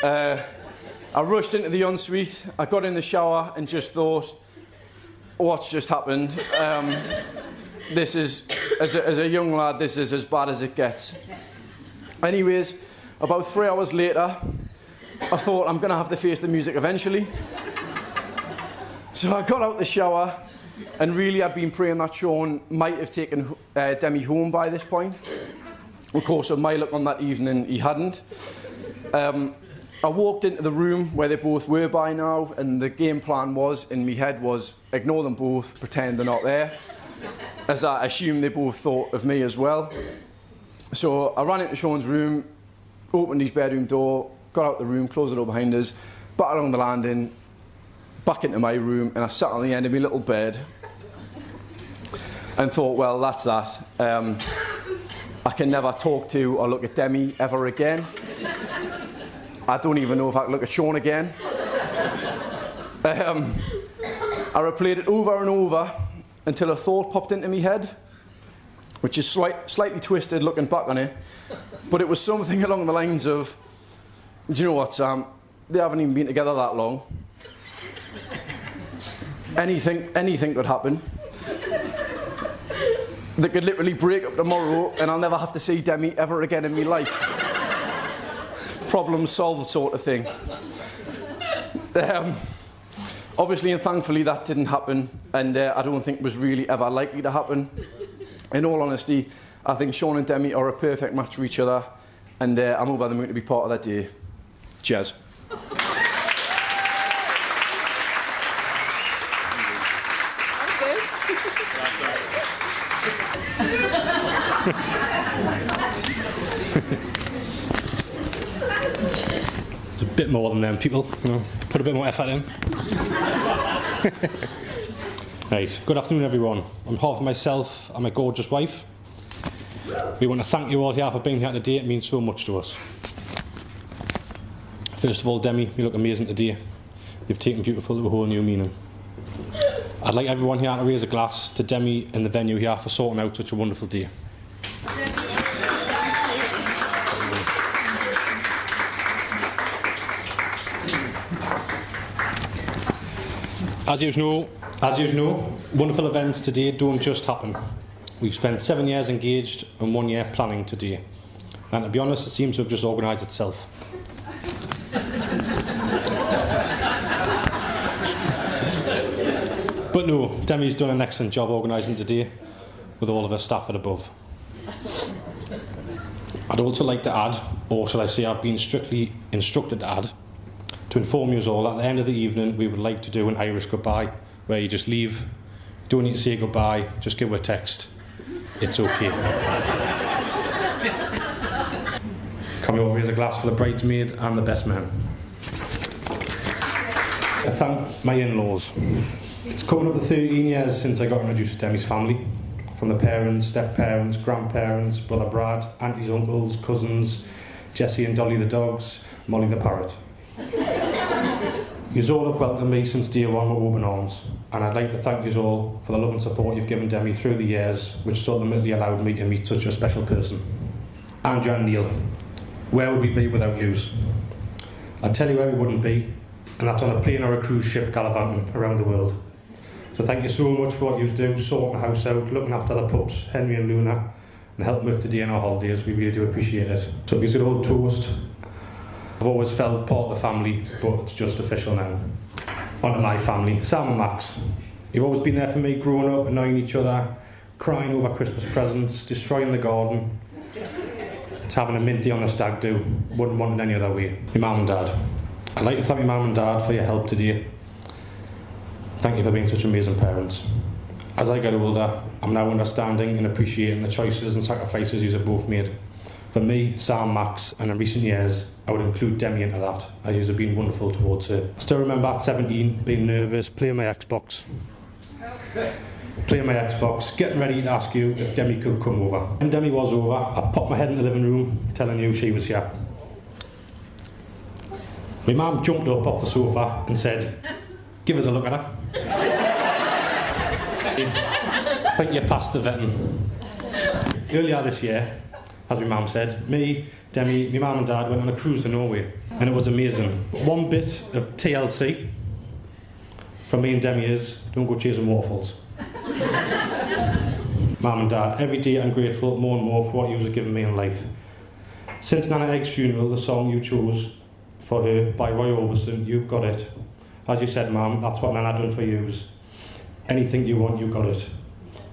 I rushed into the ensuite, I got in the shower and just thought, what's just happened? This is, as a young lad, this is as bad as it gets. Anyways, about 3 hours later, I thought I'm going to have to face the music eventually. So I got out the shower, and really I'd been praying that Sean might have taken Demi home by this point. Of course, with my luck on that evening, he hadn't. I walked into the room where they both were by now, and the game plan was, in my head, was ignore them both, pretend they're not there, as I assumed they both thought of me as well. So I ran into Sean's room, opened his bedroom door, got out the room, closed the door behind us, back along the landing, back into my room, and I sat on the end of my little bed and thought, well, that's that. I can never talk to or look at Demi ever again. I don't even know if I can look at Sean again. I replayed it over and over until a thought popped into my head, which is slightly twisted looking back on it, but it was something along the lines of, do you know what, Sam? They haven't even been together that long. Anything could happen. They could literally break up tomorrow and I'll never have to see Demi ever again in my life. Problem solved sort of thing. Obviously and thankfully that didn't happen, and I don't think it was really ever likely to happen. In all honesty, I think Sean and Demi are a perfect match for each other, and I'm over the moon to be part of that day. Cheers. A bit more than them people, you know, put a bit more effort in. Right, good afternoon everyone. On behalf of myself and my gorgeous wife, we want to thank you all here for being here today. It means so much to us. First of all, Demi, you look amazing today. You've taken beautiful to a whole new meaning. I'd like everyone here to raise a glass to Demi and the venue here for sorting out such a wonderful day. As you know, wonderful events today don't just happen. We've spent 7 years engaged and 1 year planning today. And to be honest, it seems to have just organised itself. But no, Demi's done an excellent job organising today with all of her staff at above. I'd also like to add, or shall I say I've been strictly instructed to add, to inform you all at the end of the evening we would like to do an Irish goodbye, where you just leave, don't need to say goodbye, just give her a text. It's okay. Can we all raise a glass for the bridesmaid and the best man? I thank my in-laws. It's coming up to 13 years since I got introduced to Demi's family. From the parents, step-parents, grandparents, brother Brad, aunties, uncles, cousins, Jessie and Dolly the dogs, Molly the parrot. Yous all have welcomed me since day one with open arms, and I'd like to thank yous all for the love and support you've given Demi through the years, which ultimately allowed me to meet such a special person. Andrew and Neil, where would we be without yous? I'd tell you where we wouldn't be, and that's on a plane or a cruise ship gallivanting around the world. So thank you so much for what you do, sorting the house out, looking after the pups, Henry and Luna, and helping with today and our holidays. We really do appreciate it. So if you could all toast, I've always felt part of the family, but it's just official now. onto my family, Sam and Max. You've always been there for me, growing up, annoying each other, crying over Christmas presents, destroying the garden. It's having a minty on the stag do. Wouldn't want it any other way. Your mum and dad. I'd like to thank your mum and dad for your help today. Thank you for being such amazing parents. As I get older, I'm now understanding and appreciating the choices and sacrifices you have both made. For me, Sam, Max, and in recent years, I would include Demi into that, as you have been wonderful towards her. I still remember at 17, being nervous, playing my Xbox, getting ready to ask you if Demi could come over. When Demi was over, I popped my head in the living room, telling you she was here. My mum jumped up off the sofa and said, "Give us a look at her." I think you passed the vetting. Earlier this year, as my mum said, me, Demi, my mum and dad went on a cruise to Norway, and it was amazing. One bit of TLC from me and Demi is, don't go chasing waterfalls. Mum and dad, every day I'm grateful more and more for what you have given me in life. Since Nana Egg's funeral, the song you chose for her by Roy Orbison, You've Got It. As you said, Mum, that's what Nana done for yous. Anything you want, you got it.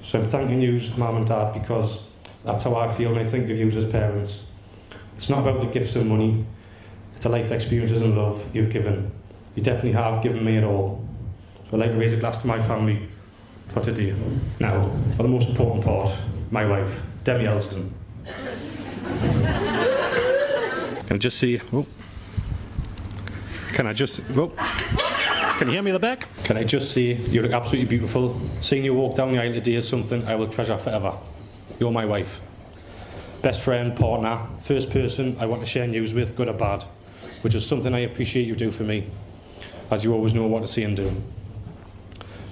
So I'm thanking yous, Mum and Dad, because that's how I feel when I think of yous as parents. It's not about the gifts and money, it's the life experiences and love you've given. You definitely have given me it all. So I'd like to raise a glass to my family for today. Now, for the most important part, my wife, Demi Elsdon. Can I just see... Oh. Can I just... Oh. Can you hear me at the back? Can I just say, you look absolutely beautiful. Seeing you walk down the aisle today is something I will treasure forever. You're my wife. Best friend, partner, first person I want to share news with, good or bad, which is something I appreciate you do for me, as you always know what to say and do.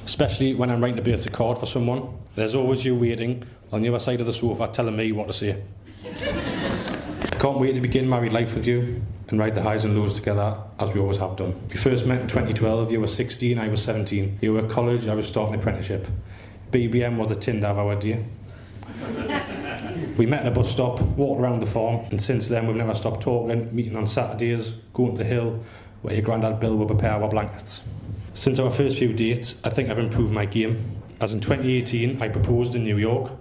Especially when I'm writing a birthday card for someone, there's always you waiting on the other side of the sofa telling me what to say. I can't wait to begin married life with you and ride the highs and lows together as we always have done. We first met in 2012, you were 16, I was 17. You were at college, I was starting an apprenticeship. BBM was a Tinder of our day. We met at a bus stop, walked around the farm, and since then we've never stopped talking, meeting on Saturdays, going to the hill, where your granddad Bill will prepare our blankets. Since our first few dates, I think I've improved my game, as in 2018 I proposed in New York.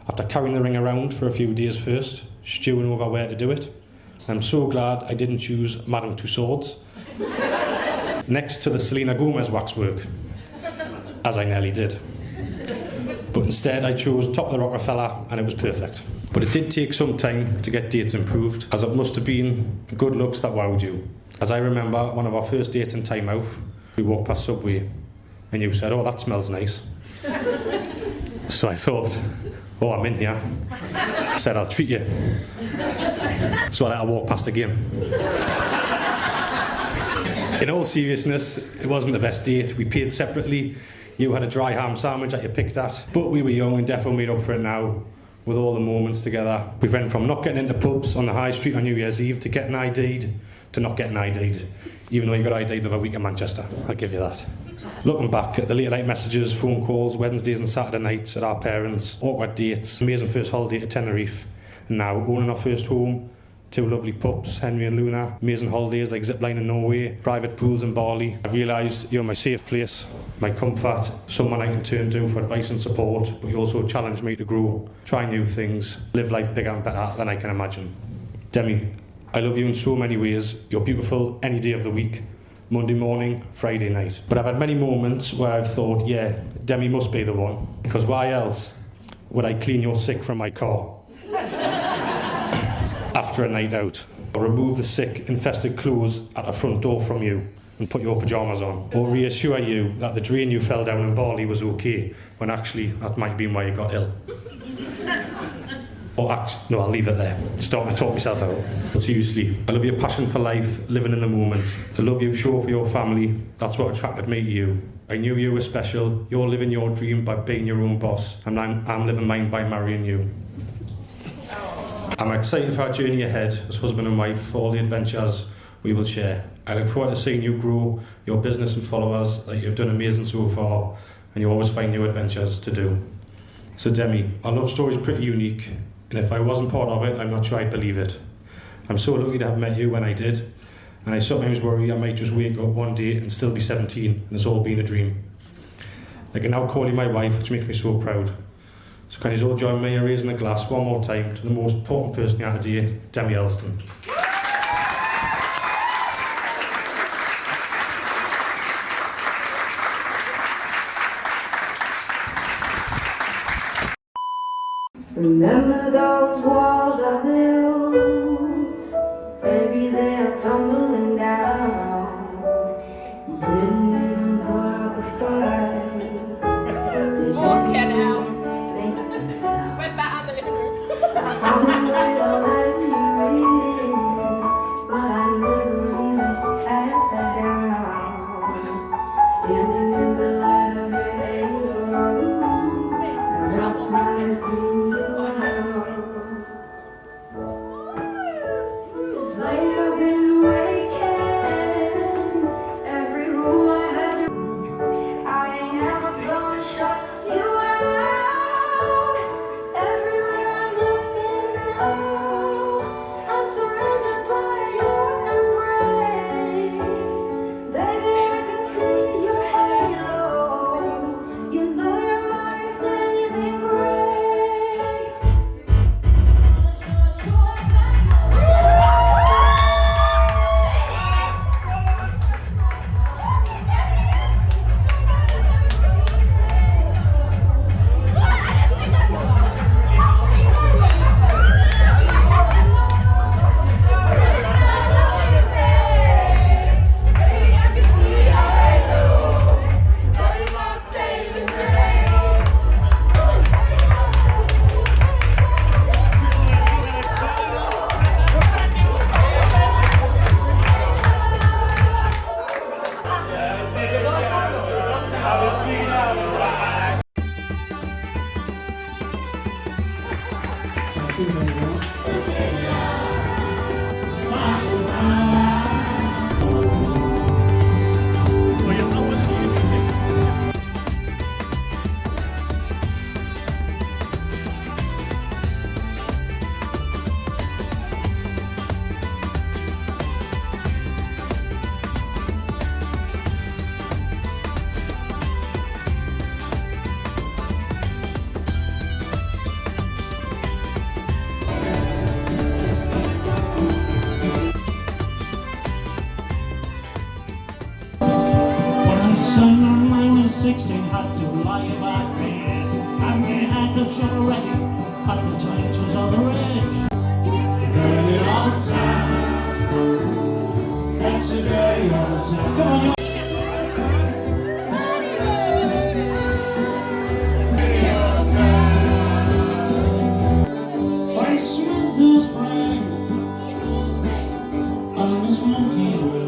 After carrying the ring around for a few days first, stewing over where to do it, I'm so glad I didn't choose Madame Tussauds next to the Selena Gomez waxwork, as I nearly did. But instead I chose top of the Rockefeller and it was perfect. But it did take some time to get dates improved, as it must have been good looks that wowed you. As I remember one of our first dates in Tynemouth, we walked past Subway and you said, "Oh, that smells nice." So I thought, "Oh, I'm in here." I said, "I'll treat you." So I let her walk past again. In all seriousness, it wasn't the best date. We paid separately. You had a dry ham sandwich that you picked at. But we were young and definitely made up for it now with all the moments together. We went from not getting into pubs on the high street on New Year's Eve to getting ID'd to not getting ID'd. Even though you got ID'd the other week in Manchester. I'll give you that. Looking back at the late night messages, phone calls, Wednesdays and Saturday nights at our parents, awkward dates, amazing first holiday to Tenerife, and now owning our first home, 2 lovely pups, Henry and Luna, amazing holidays like zipline in Norway, private pools in Bali. I've realised you're my safe place, my comfort, someone I can turn to for advice and support, but you also challenge me to grow, try new things, live life bigger and better than I can imagine. Demi, I love you in so many ways. You're beautiful any day of the week. Monday morning, Friday night. But I've had many moments where I've thought, yeah, Demi must be the one. Because why else would I clean your sick from my car after a night out? Or remove the sick, infested clothes at the front door from you and put your pyjamas on? Or reassure you that the drain you fell down in Bali was okay, when actually that might have been why you got ill? Or no, I'll leave it there. Starting to talk myself out. But seriously, I love your passion for life, living in the moment. The love you show for your family, that's what attracted me to you. I knew you were special. You're living your dream by being your own boss, and I'm living mine by marrying you. I'm excited for our journey ahead as husband and wife, for all the adventures we will share. I look forward to seeing you grow your business and followers. You've done amazing so far, and you always find new adventures to do. So Demi, our love story is pretty unique. And if I wasn't part of it, I'm not sure I'd believe it. I'm so lucky to have met you when I did. and I sometimes worry I might just wake up one day and still be 17 and it's all been a dream. I can now call you my wife, which makes me so proud. So can you all join me in raising a glass one more time to the most important person here today, Demi Elsdon. Remember those walls I built? Baby, they're tumbling down. Didn't even put up a fight. Okay now. We're back on the living room. I found a way to let you read it, but I never even had that down. Standing in the light of your halo, I dropped my dreams around. It's late, I've been waking. Every rule I had to, I ain't ever gonna shut you out. Everywhere I'm looking now, I'm surrounded by your embrace. Baby, I can see your halo. You know you're my saving grace. When I was 16, had to lie about me. And they had the trouble ready, at the time it was all the rage. Dirty old town, that's a dirty old town. Come on, you. I smell those friends on the smoky road.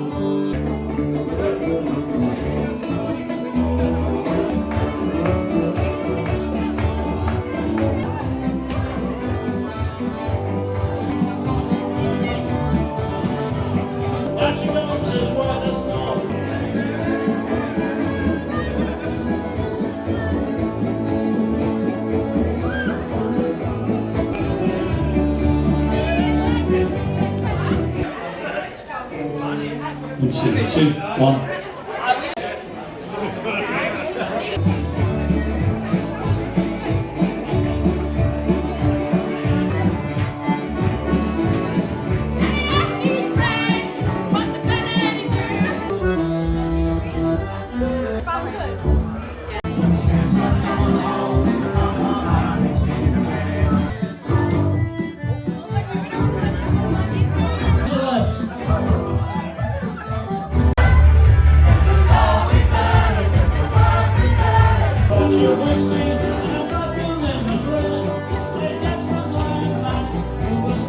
Two, one.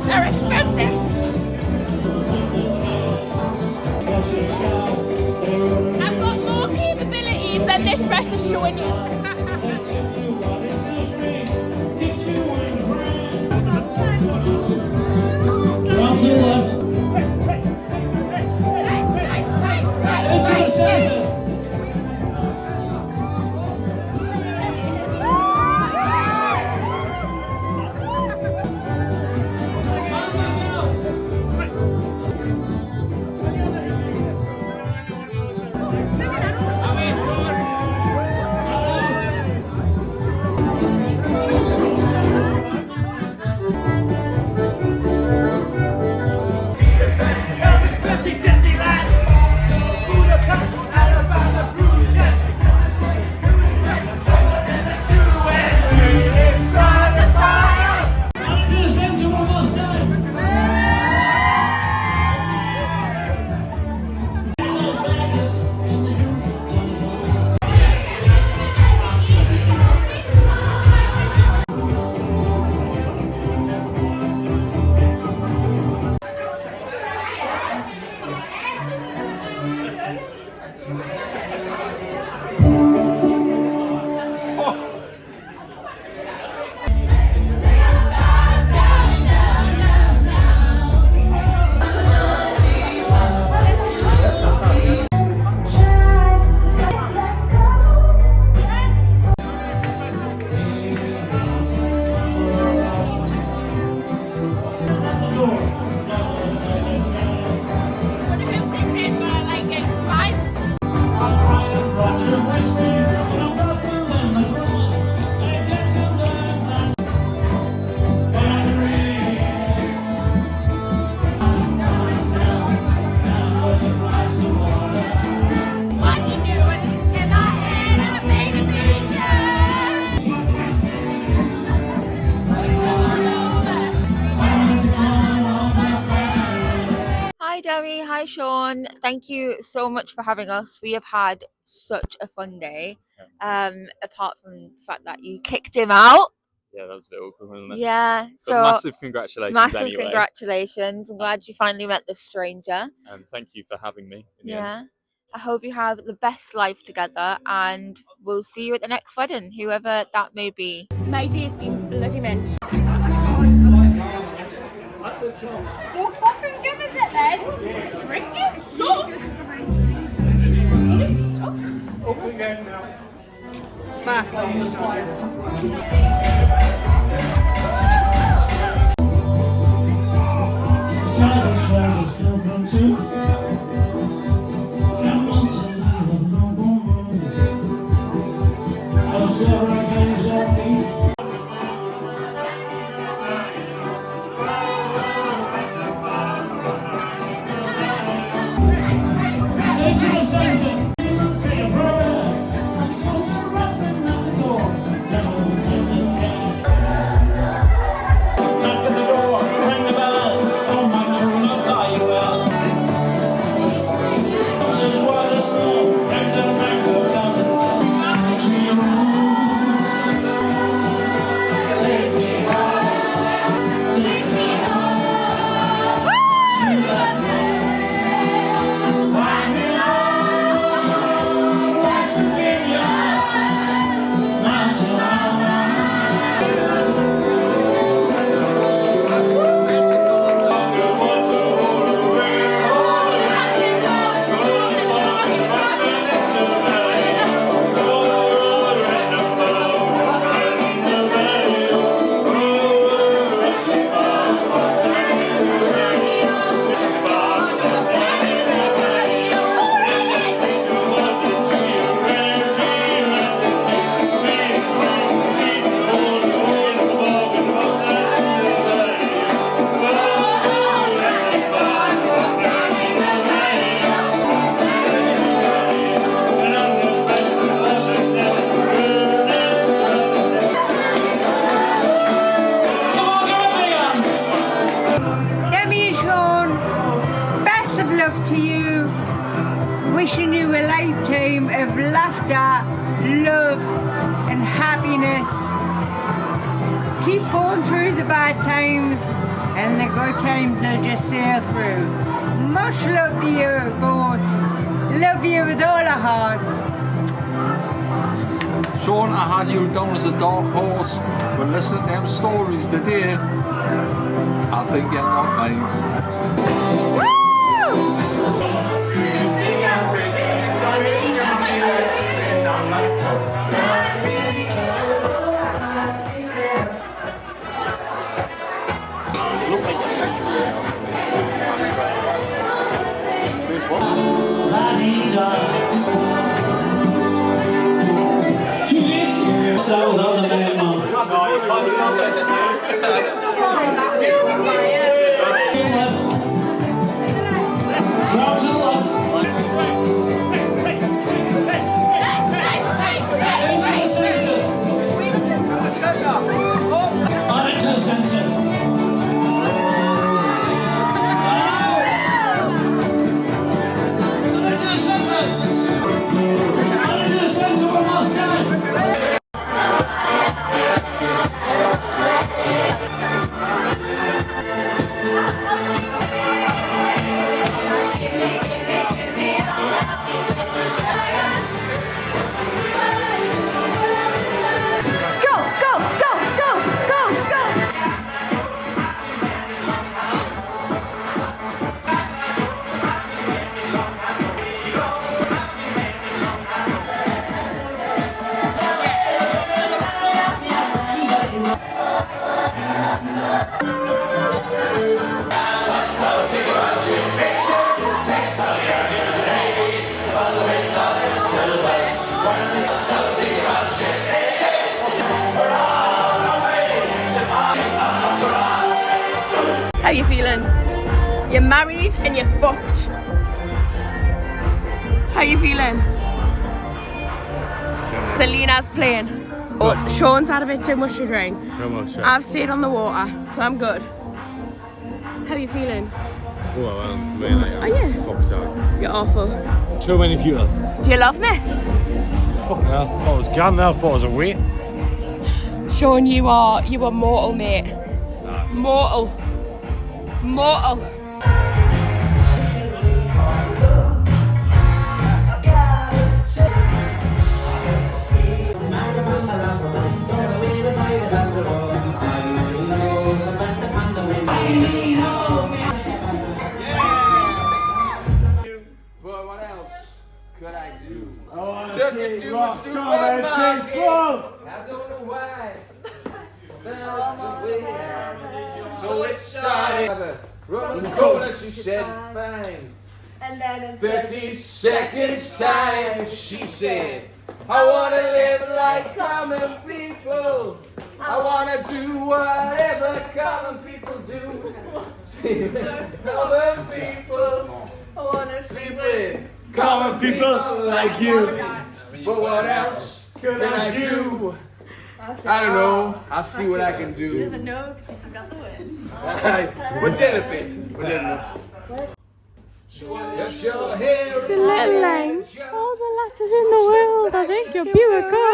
They're expensive. I've got more capabilities than this dress is showing you. Around to the left. Into the center. Demi, hi Sean. Thank you so much for having us. We have had such a fun day. Apart from the fact that you kicked him out. Yeah, that was a bit awkward, wasn't it? Yeah, But so massive congratulations massive anyway. congratulations. I'm glad you finally met this stranger. And thank you for having me in the Yeah. end. I hope you have the best life together, and we'll see you at the next wedding, whoever that may be. My day's been bloody mint. Well, fucking give us it then. Drink it, suck. Open again now. Back. Into the center, say a prayer, and the ghosts are rapping at the door. Devils in the chair. Knock at the door, ring the bell, oh my true love, are you well? This is why the snow, and the rainbow doesn't tell. To your rooms, take me home, take me home, to that place. Demi and Sean, best of luck to you. Wishing you a lifetime of laughter, love and happiness. Keep going through the bad times and the good times will just sail through. Much love to you both. Love you with all our hearts. Sean, I had you down as a dark horse, but listen to them stories today, I think you're not mine. That was on the man, Mum. Round to the left. Into the center. On into the center. Into the center. Into the center one last time. How you feeling? You're married and you're fucked. How you feeling? Selena's playing. Oh, Sean's had a bit too much to drink. Too much, yeah. I've stayed on the water, so I'm good. How you feeling? Oh, well, really, Are you? Fuck's sake. You're awful. Too many people. Do you love me? Fucking hell. I was gone there, I thought I was away. Sean, you are mortal, mate. Mortal. Mortal. But what else could I do? Took it to a supermarket. I don't know why. So it started. Rolling cola, she said, bang. And then in 30 seconds time, she said, I wanna live like common people. I wanna do whatever common people do. Common people. I wanna sleep with common people like you. But what else can I do? I don't know. I'll see what I can do. He doesn't know because he forgot the words. We did a bit. We did enough. It's a little lame. All the lasses in the world, I think you're beautiful.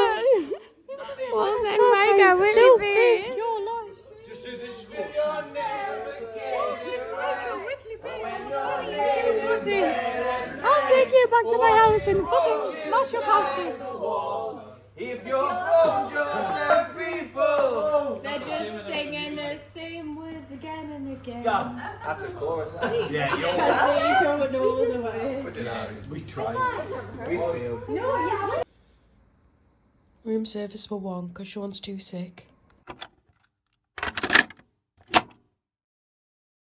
What's that make a really big? Just do this. I'll take you back to my house and fucking smash your plastic. If you're from your people, They're just singing the same words again and again. That's a chorus. Yeah, Because they don't know the words. we tried. We failed. No, yeah. Room service for one, because Sean's too sick.